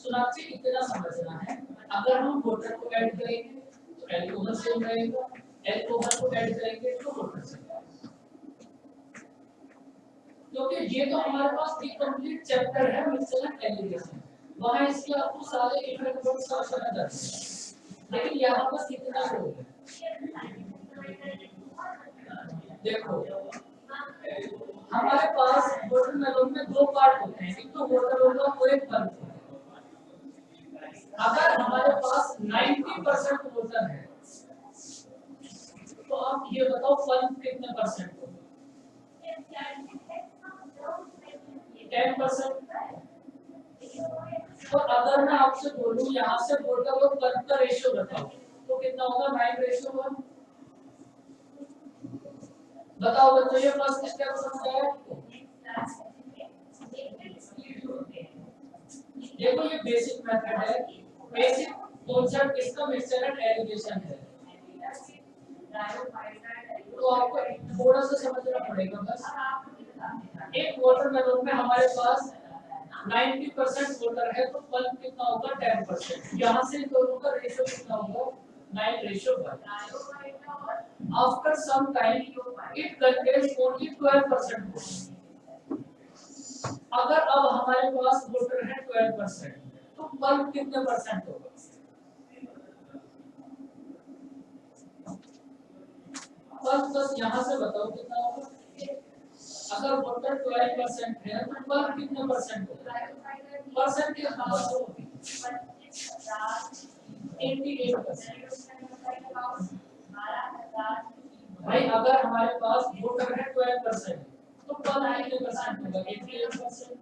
सोनाक्षी इतना समझना है, अगर हम वाटर को ऐड करेंगे तो अल्कोहल सेम रहेगा, अल्कोहल को ऐड करेंगे तो वाटर सेम रहेगा। क्योंकि ये तो हमारे पास एक कंप्लीट चैप्टर है मिक्सचर एंड एलिगेशन, वहां इसके आपको सारे इफेक्ट वर्ड्स का समझ आता है, लेकिन यहाँ बस इतना हो है। देखो हमारे पास वाटरमेलन में दो पार्ट होते हैं, एक तो वाटर होगा और एक पल्प होगा। अगर हमारे पास 90% वाटर है तो आप ये बताओ पल्प कितने परसेंट होगा? 10%। तो अगर मैं आपसे बोलूं यहाँ से वाटर और पल्प का रेशियो बताओ तो कितना होगा? 9:1। बताओ बच्चों, ये फर्स्ट स्टेप समझ आया आपको? देखो ये बेसिक मेथड है, बेसिक कॉन्सेप्ट इसका मिक्सचर एंड एलिगेशन है, तो आपको थोड़ा सा समझना पड़ेगा बस। एक वाटरमेलन में हमारे पास 90% वाटर है तो पल्प कितना होगा? 10%। यहाँ से दोनों का रेशियो कितना होगा? 9:1। After some time, it contains only 12%. अगर अब हमारे पास वाटर है 12%, तो पल्प कितने परसेंट होगा? पल्प बस यहाँ से बताओ कितना होगा? अगर वाटर 12% है तो पल्प कितने परसेंट होगा? परसेंट के हिसाब से होगी 88%। भाई अगर हमारे पास वाटर है 12% तो पल्प कितने परसेंट होगा? 88%।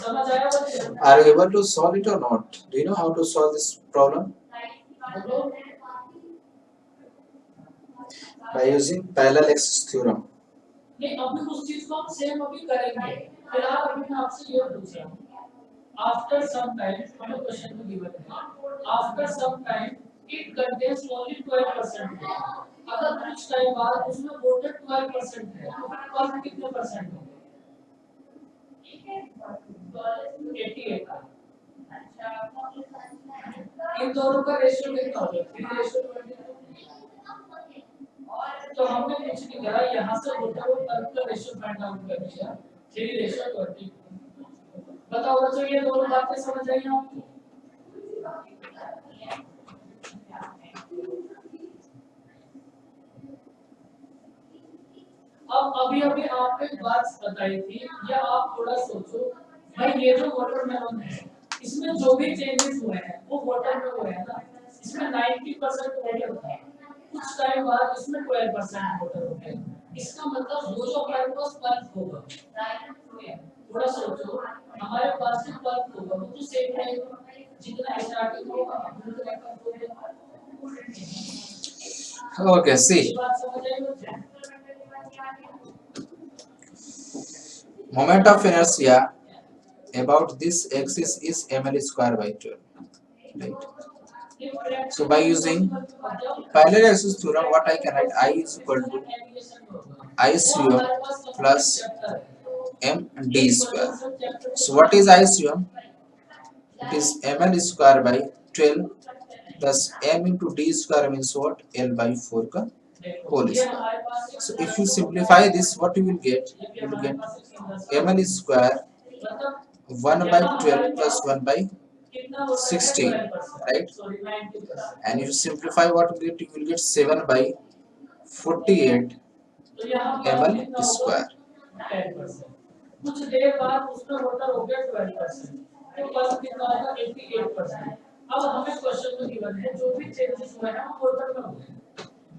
समझ आया बच्चों? Are you able to solve it or not? Do you know how to solve this problem? By using parallel axis theorem. नहीं, अभी उस चीज को हम सेम अभी करेंगे। फिलहाल अभी मैं आपसे ये पूछ रहा हूँ, आफ्टर सम टाइम, हमें क्वेश्चन में गिवन है, after some time it contains only 12%। अगर कुछ टाइम बाद उसमें वाटर 12% है तो फिर पल्प कितने परसेंट होगा? 88। इन दोनों का रेशियो कितना होगा? 3:22। तो हमने कुछ नहीं करा, यहाँ से वाटर और पल्प का रेशियो फाइंड आउट कर दिया, 3:20। बताओ बच्चों, ये दोनों बातें समझ आई आपको? अब अभी अभी आपको एक बात बताई थी, या आप थोड़ा सोचो, भाई ये जो वाटरमेलन है इसमें जो भी चेंजेस हुए हैं वो वाटर में हुए हैं ना। इसमें 90% वाटर था, कुछ टाइम बाद इसमें 12% वाटर हो गया। इसका मतलब वो जो हमारे पास पल्प होगा, थोड़ा सोचो, हमारे पास जो पल्प होगा वो तो सेम रहेगा, जितना स्टार्टिंग होगा उतना पल्प होगा। Okay, see. बात समझ आई बच्चों? Moment of inertia about this axis is ml square by 12. Right. So by using parallel axis theorem, what I can write? I is equal to ICM plus md square. So what is ICM? It is ml square by 12 plus m into d square means what? L by 4 ka whole square. So if you simplify this, what you will get? You will get ml square 1 by 12 plus 1 by 16, right? And if you simplify, what you get? You will get 7 by 48 ml square. कुछ देर बाद उसमें water हो गया 12%, तो pulp कितना होगा? 88%। अब हमें क्वेश्चन में गिवन है जो भी चेंजेस हुए हैं वो मोटर में हुए हैं,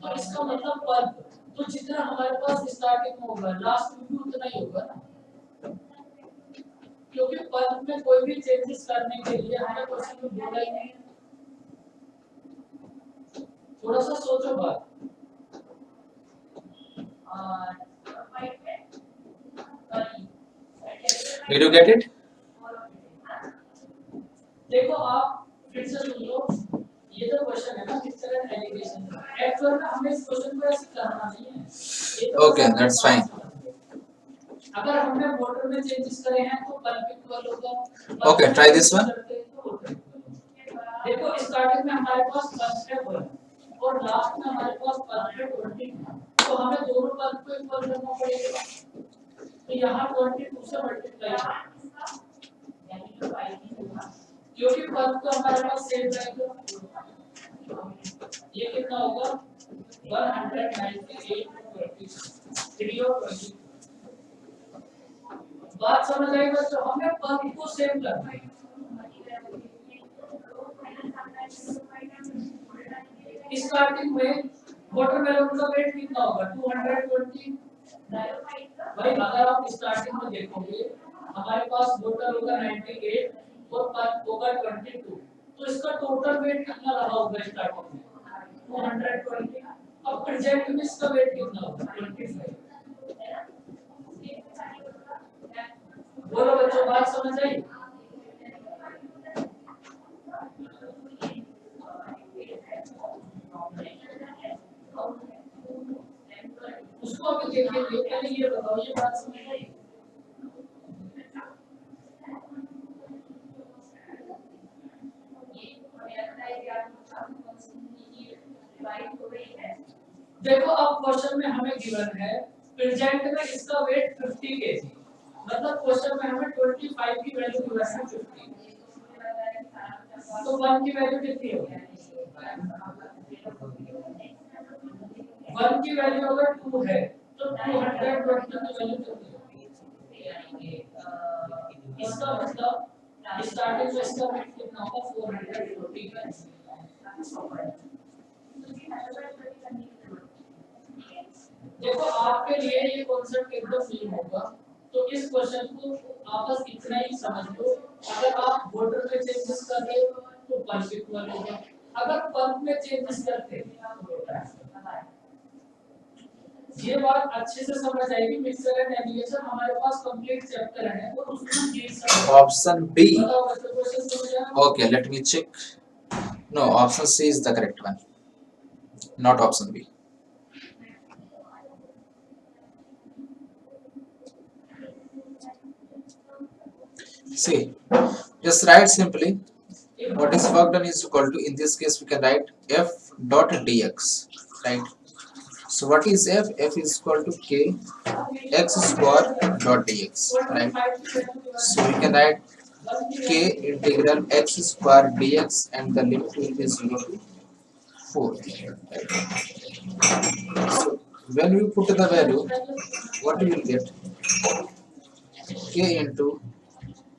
तो इसका मतलब पल्प तो जितना हमारे पास स्टार्टिंग में होगा लास्ट में भी उतना ही होगा ना, क्योंकि पल्प में कोई भी चेंजेस करने के लिए हमें क्वेश्चन में बोला ही नहीं है। थोड़ा सा सोचो बात। Did you get it? देखो आप फिर से सुन लो, ये जो क्वेश्चन है ना मिक्सचर एंड एलिगेशन, एक्चुअल में हमें इस क्वेश्चन को ऐसे करना नहीं है, ये तो Okay, that's fine. अगर हमने मोटर में चेंजेस करे हैं तो पल्प इक्वल होगा। Okay, try this one. देखो स्टार्टिंग में हमारे पास पल्प है 1 और लास्ट में हमारे पास पल्प है 20, तो हमें दोनों पल्प को इक्वल करना पड़ेगा, तो यहाँ 22 से मल्टीप्लाई क्योंकि पल्प तो हमारे पास सेम रहेगा, ये कितना होगा 198 3 और 20। बात समझ आई बच्चों, हमें पल्प को सेम करना है। स्टार्टिंग में वाटरमेलन का वेट कितना होगा 220। भाई अगर आप स्टार्टिंग में देखोगे हमारे पास बोतल होगा 98 और पल्प होगा 22, तो इसका टोटल वेट कितना रहा होगा स्टार्टिंग में 220। अब प्रेजेंट में इसका वेट कितना होगा 25। बोलो बच्चों बात समझ आई? उसको अभी देखिए, पहले ये बताओ ये बात समझ आई? देखो अब क्वेश्चन में हमें गिवन है प्रेजेंट में इसका वेट 50 केजी, मतलब क्वेश्चन में हमें 25 की वैल्यू गिवन है 50, तो 1 की वैल्यू कितनी होगी 1 की वैल्यू अगर 2 है तो 220 की वैल्यू कितनी होगी, इसका मतलब स्टार्टिंग में इसका वेट कितना होगा 440 का। देखो आपके लिए ये कॉन्सेप्ट एकदम न्यू होगा, तो इस क्वेश्चन को आप बस इतना ही समझ लो, अगर आप वोटर में चेंजेस कर रहे हो तो पल्प इक्वल होगा, अगर पल्प में चेंजेस करते ये बात अच्छे से समझ आएगी। मिक्सचर एंड एलिगेशन हमारे पास कंप्लीट चैप्टर है और उसमें हम देख सकते हैं। Option B. बताओ बच्चों क्वेश्चन समझ आया? Okay, let me check. No, option C is the correct one, not option B. See, just write simply what is work done is equal to, in this case we can write f dot dx, right? So what is f? F is equal to k x square dot dx, right? So we can write k integral x square dx and the limit will be 0 to 4. So when we put the value, what we will get? K into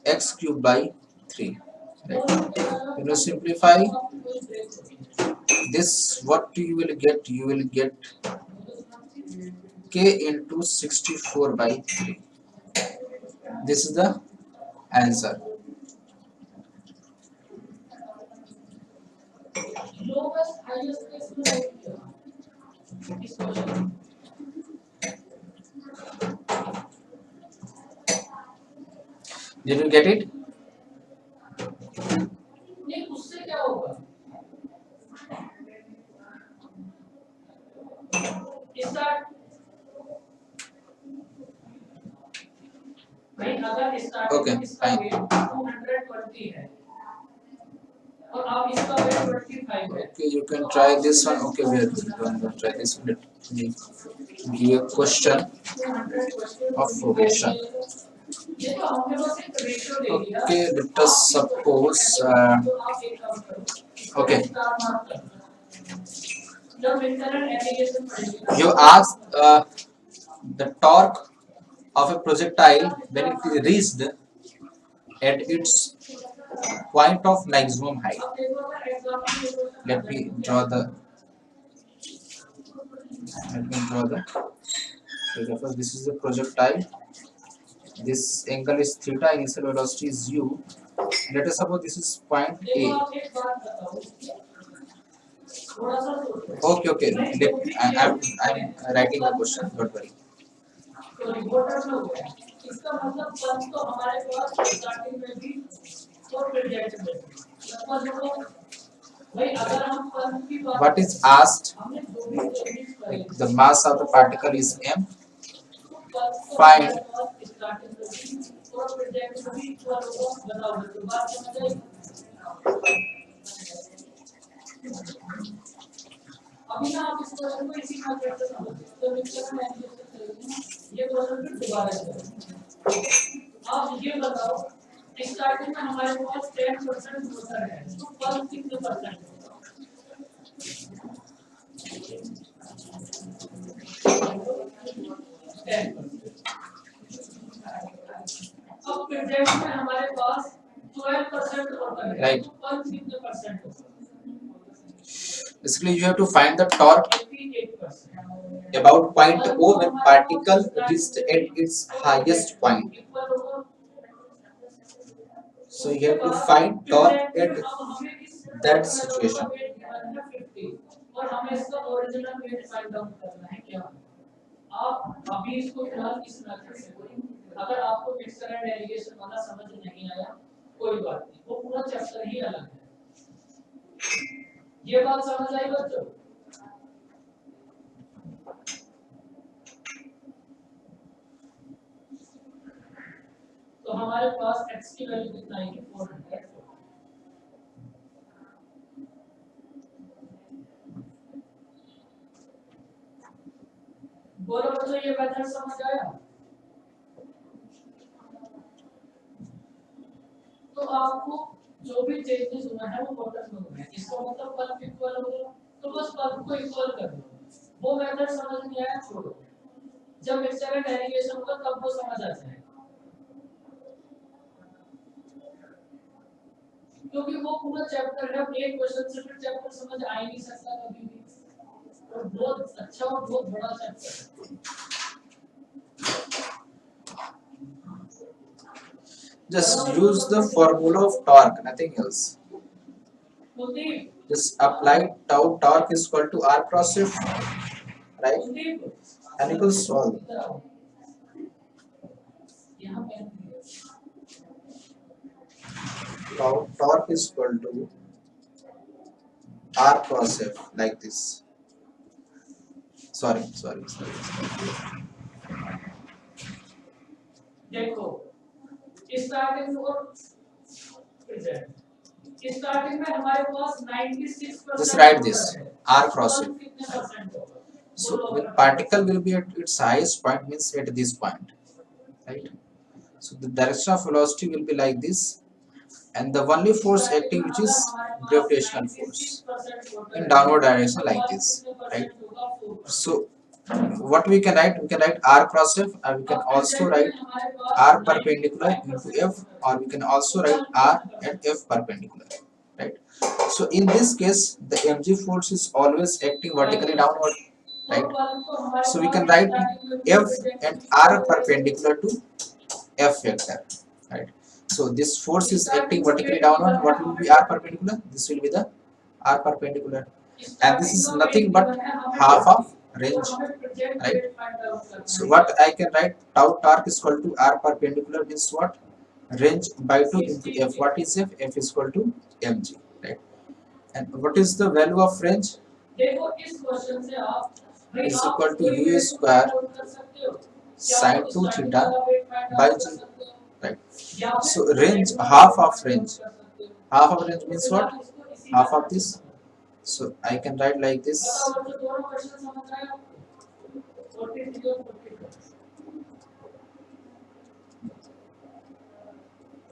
x cube by 3, right? When you simplify this, what you will get? You will get k into 64 by 3. This is the answer. Lowest highest place में write किया इस question. Did you get it? नहीं उससे क्या होगा? Start भाई अगर start Okay, इसका fine. वेट 220 है और आप इसका वेट 25 है। Okay, you can try this one. Okay, we are going to try this one. Let me give a question of progression. ये तो हमने बस एक रेशियो ले लिया। Okay, let us suppose. Okay, जब इंटरनल एप्लीकेशन पढ़ेंगे you asked the torque of a projectile when it reached at its point of maximum height. अब देखो अगर एग्जाम्पल ये question Let me draw the. Okay, first this is the projectile. This angle is theta. Initial velocity is u. Let us suppose this is point देखो A. आप एक बात बताओ थोड़ा सा सोचो Okay, okay. I'm writing the question. Don't worry. तो reporter में हो गया इसका मतलब पद तो हमारे पास स्टार्टिंग में भी और प्रेजेंट में भी लगभग देखो भाई अगर हम पद की बात What is asked? हमने जो भी चेंजेस करे Like the mass of the particle is m. तो पद तो Find. हमारे पास स्टार्टिंग में भी और प्रेजेंट में भी इक्वल होगा बताओ तो बात समझ आई अभी ना आप इस क्वेश्चन को इसी मेथड से समझिए तो मिक्सचर में एनालिसिस करेंगे ये क्वेश्चन फिर दोबारा करेंगे आप ये बताओ स्टार्टिंग में हमारे पास 10% वोटर है तो पल्स कितने परसेंट होगा 10%। अब प्रेजेंट में हमारे पास 12% वोटर है Right. तो पल्स कितने परसेंट होगा Basically, you have to find the torque 88%। about point O when particle reached at its highest point. So you have to find torque at that situation. और हमें इसका original weight find out करना है क्या आप अभी इसको फिलहाल इस मेथड से करें अगर आपको मिक्सचर एंड एलिगेशन वाला समझ नहीं आया कोई बात नहीं वो पूरा चैप्टर ही अलग है ये बात समझ आई बच्चों तो हमारे पास x की वैल्यू कितना आएगी 400 बोलो बच्चों ये मेथड समझ आया तो आपको जो भी चेंजेस हुआ है वो कॉटन में हुआ है इसका मतलब पल्प इक्वल हो गया तो बस पल्प को इक्वल कर दो वो मेथड समझ नहीं आया छोड़ो जब मिक्सचर एंड डेरिवेशन होगा तब वो समझ आ जाएगा क्योंकि वो पूरा चैप्टर है एक क्वेश्चन से फिर चैप्टर समझ आ ही नहीं सकता कभी भी और बहुत अच्छा और बहुत बड़ा चैप्टर है Just use the formula of torque, nothing else. Kuldeep Just apply tau torque is equal to r cross f, right? Kuldeep And equals solve. इधर आओ यहाँ पे Tau torque is equal to r cross f like this. Sorry. देखो starting और present starting में हमारे पास 96% Just write this r cross f. कितने percent होगा So when particle will be at its highest point means at this point, right? So the direction of velocity will be like this, and the only force acting which is gravitational force in downward direction like this, right? So what we can write r cross f, and we can also write r perpendicular into f, or we can also write r and f perpendicular, right? So in this case the mg force is always acting vertically downward, right? So we can write f and r perpendicular to f vector, right? So this force is acting vertically downward. What will be r perpendicular? This will be the r perpendicular, and this is nothing but half of range, right? So what I can write, tau torque is equal to r perpendicular means what? Range by 2 into f. What is f? F is equal to mg, right? And what is the value of range? देखो इस question से आप Is equal to u square sin 2 theta by g, right? So range, half of range means what? Half of this. So I can write like this.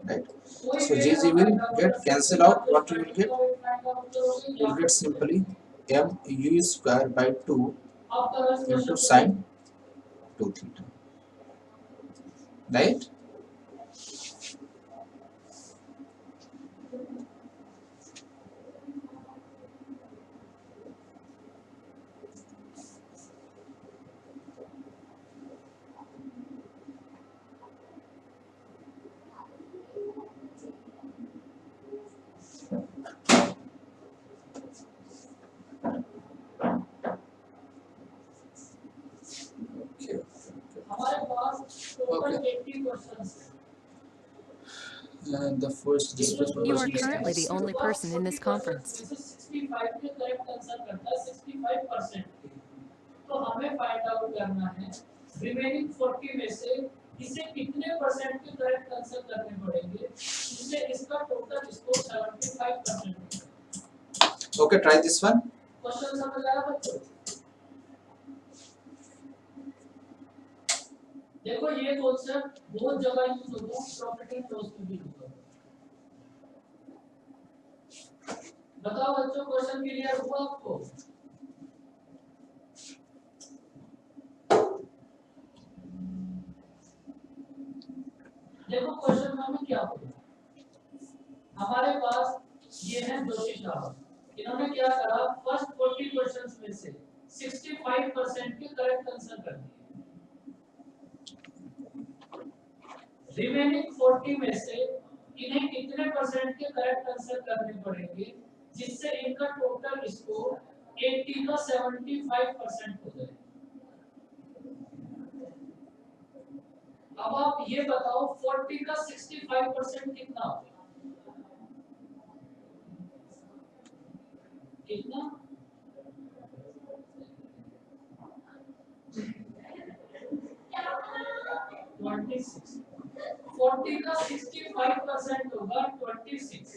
Right. So GG will get cancel out. What you will get? You will get simply m u square by 2 into sin 2 theta. Right? Questions हैं। The first displacement You are question is currently the asked. only person in this conference. 65 के correct answer करता है 65%। तो हमें find out करना है remaining 40 में से इसे कितने परसेंट के करेक्ट आंसर करने पड़ेंगे जिससे इसका total score 75%। Okay, try this one. Question समझ आया बच्चों? देखो ये कॉन्सेप्ट बहुत जगह यूज होता है, प्रॉपर्टी एंड लॉस में भी यूज होता है। बताओ बच्चों, क्वेश्चन क्लियर हुआ आपको? देखो क्वेश्चन में हमें क्या बोला, हमारे पास ये है जोशी साहब, इन्होंने क्या करा, फर्स्ट 40 क्वेश्चंस में से 65% के करेक्ट आंसर कर दिए, रिमेनिंग 40 में से इन्हें कितने परसेंट के करेक्ट आंसर करने पड़ेंगे जिससे इनका टोटल स्कोर 80 का 75% हो जाए। अब आप ये बताओ 40 का 65% कितना होगा? कितना? 26। 40 का 65% होगा 26।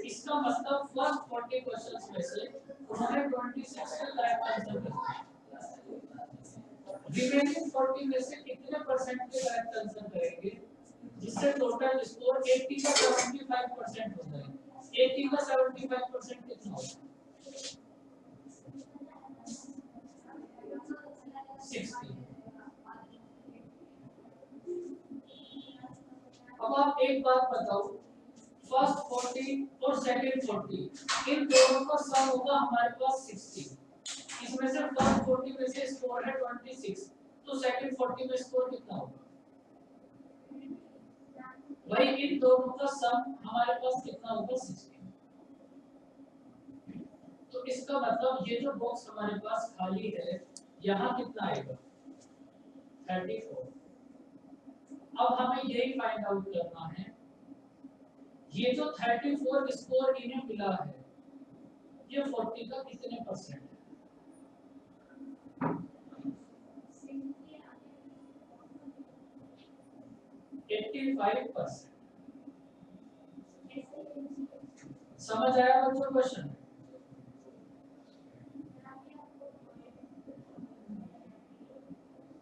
इसका मतलब फर्स्ट 40 क्वेश्चंस में से उन्होंने 26 का करेक्ट आंसर दिया। रिमेनिंग 40 में से कितने परसेंट के करेक्ट आंसर करेंगे जिससे टोटल स्कोर 80 का 75% हो जाए। 80 का 75% कितना होगा? 60। अब आप एक बात बताओ, फर्स्ट 40 और सेकंड 40 इन दोनों का सम होगा हमारे पास 60। इसमें से फर्स्ट 40 में से स्कोर है 26, तो सेकंड 40 में स्कोर कितना होगा? भाई इन दोनों का सम हमारे पास कितना होगा? 60। तो इसका मतलब ये जो बॉक्स हमारे पास खाली है यहाँ कितना आएगा? 34। अब हमें यही फाइंड आउट करना है, ये जो 34 स्कोर इन्हें मिला है ये 40 का कितने परसेंट है? 85%। समझ आया बच्चों क्वेश्चन?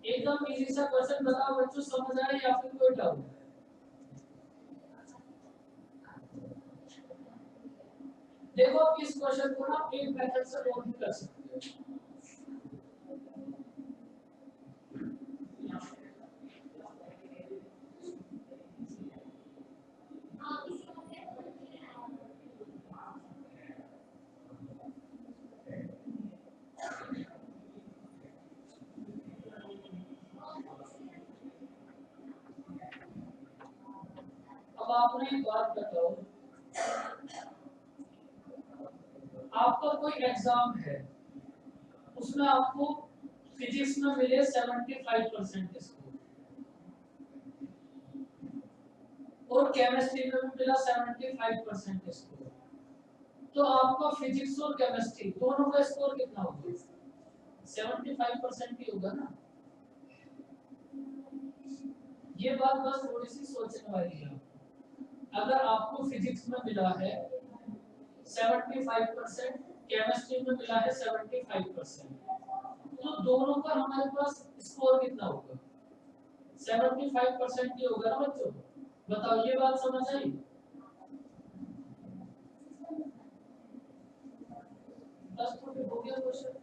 एकदम इजी सा क्वेश्चन, बताओ बच्चों समझ आया या फिर कोई डाउट? देखो आप इस क्वेश्चन को ना एक मेथड से और भी कर सकते हो। अब आपने एक बात बताओ, आपका कोई एग्जाम है उसमें आपको फिजिक्स में मिले 75% स्कोर और केमिस्ट्री में भी मिला 75% स्कोर, तो आपका फिजिक्स और केमिस्ट्री दोनों का स्कोर कितना होगा? 75% ही होगा ना। ये बात बस थोड़ी सी सोचने वाली है। अगर आपको फिजिक्स में मिला है 75%, केमिस्ट्री में मिला है 75%, तो दोनों का हमारे पास स्कोर कितना होगा? 75% ही होगा ना बच्चों। बताओ ये बात समझ आई? बस तो फिर हो गया क्वेश्चन।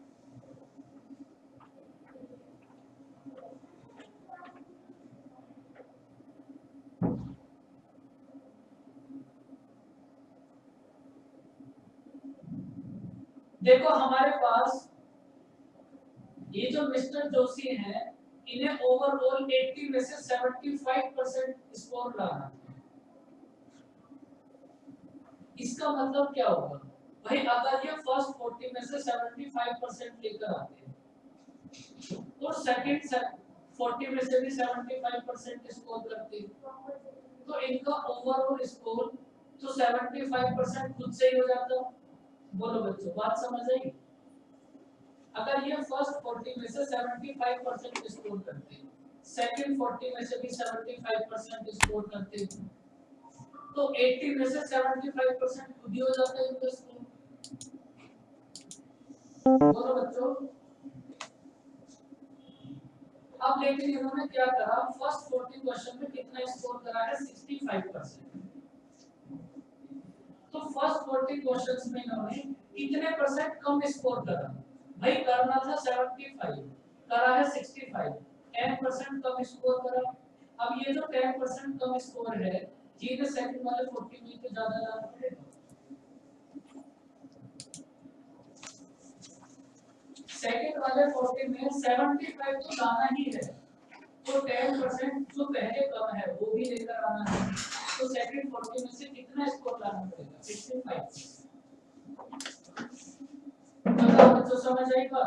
देखो हमारे पास ये जो मिस्टर जोशी हैं इन्हें ओवरऑल 80 में से 75% स्कोर लाना था। इसका मतलब क्या होगा भाई, अगर ये फर्स्ट 40 में से 75% लेकर आते हैं और सेकंड 40 में से भी 75% स्कोर करते, तो इनका ओवरऑल स्कोर तो 75% खुद से ही हो जाता। बोलो बच्चों, बात समझ आई? अगर ये फर्स्ट 40 में से 75% स्कोर करते, सेकंड 40 में से भी 75% स्कोर करते, तो 80 में से 75% खुद ही हो जाता है इनका स्कोर। बोलो बच्चों। अब लेकिन इन्होंने क्या करा, फर्स्ट 40 क्वेश्चन में कितना स्कोर करा है, 65%। तो फर्स्ट 40 क्वेश्चंस में इन्होंने कितने परसेंट कम स्कोर करा? भाई करना था 75, करा है 65, 10% कम स्कोर करा। अब ये जो 10% कम स्कोर है, ये सेकंड वाले 40 में तो ज्यादा जाना पड़ेगा। सेकंड वाले 40 में 75 तो लाना ही है, तो 10% जो पहले कम है वो भी लेकर आना है। तो सेकंड 40 में से कितना स्कोर लाना पड़ेगा, 65। तो समझ आएगा।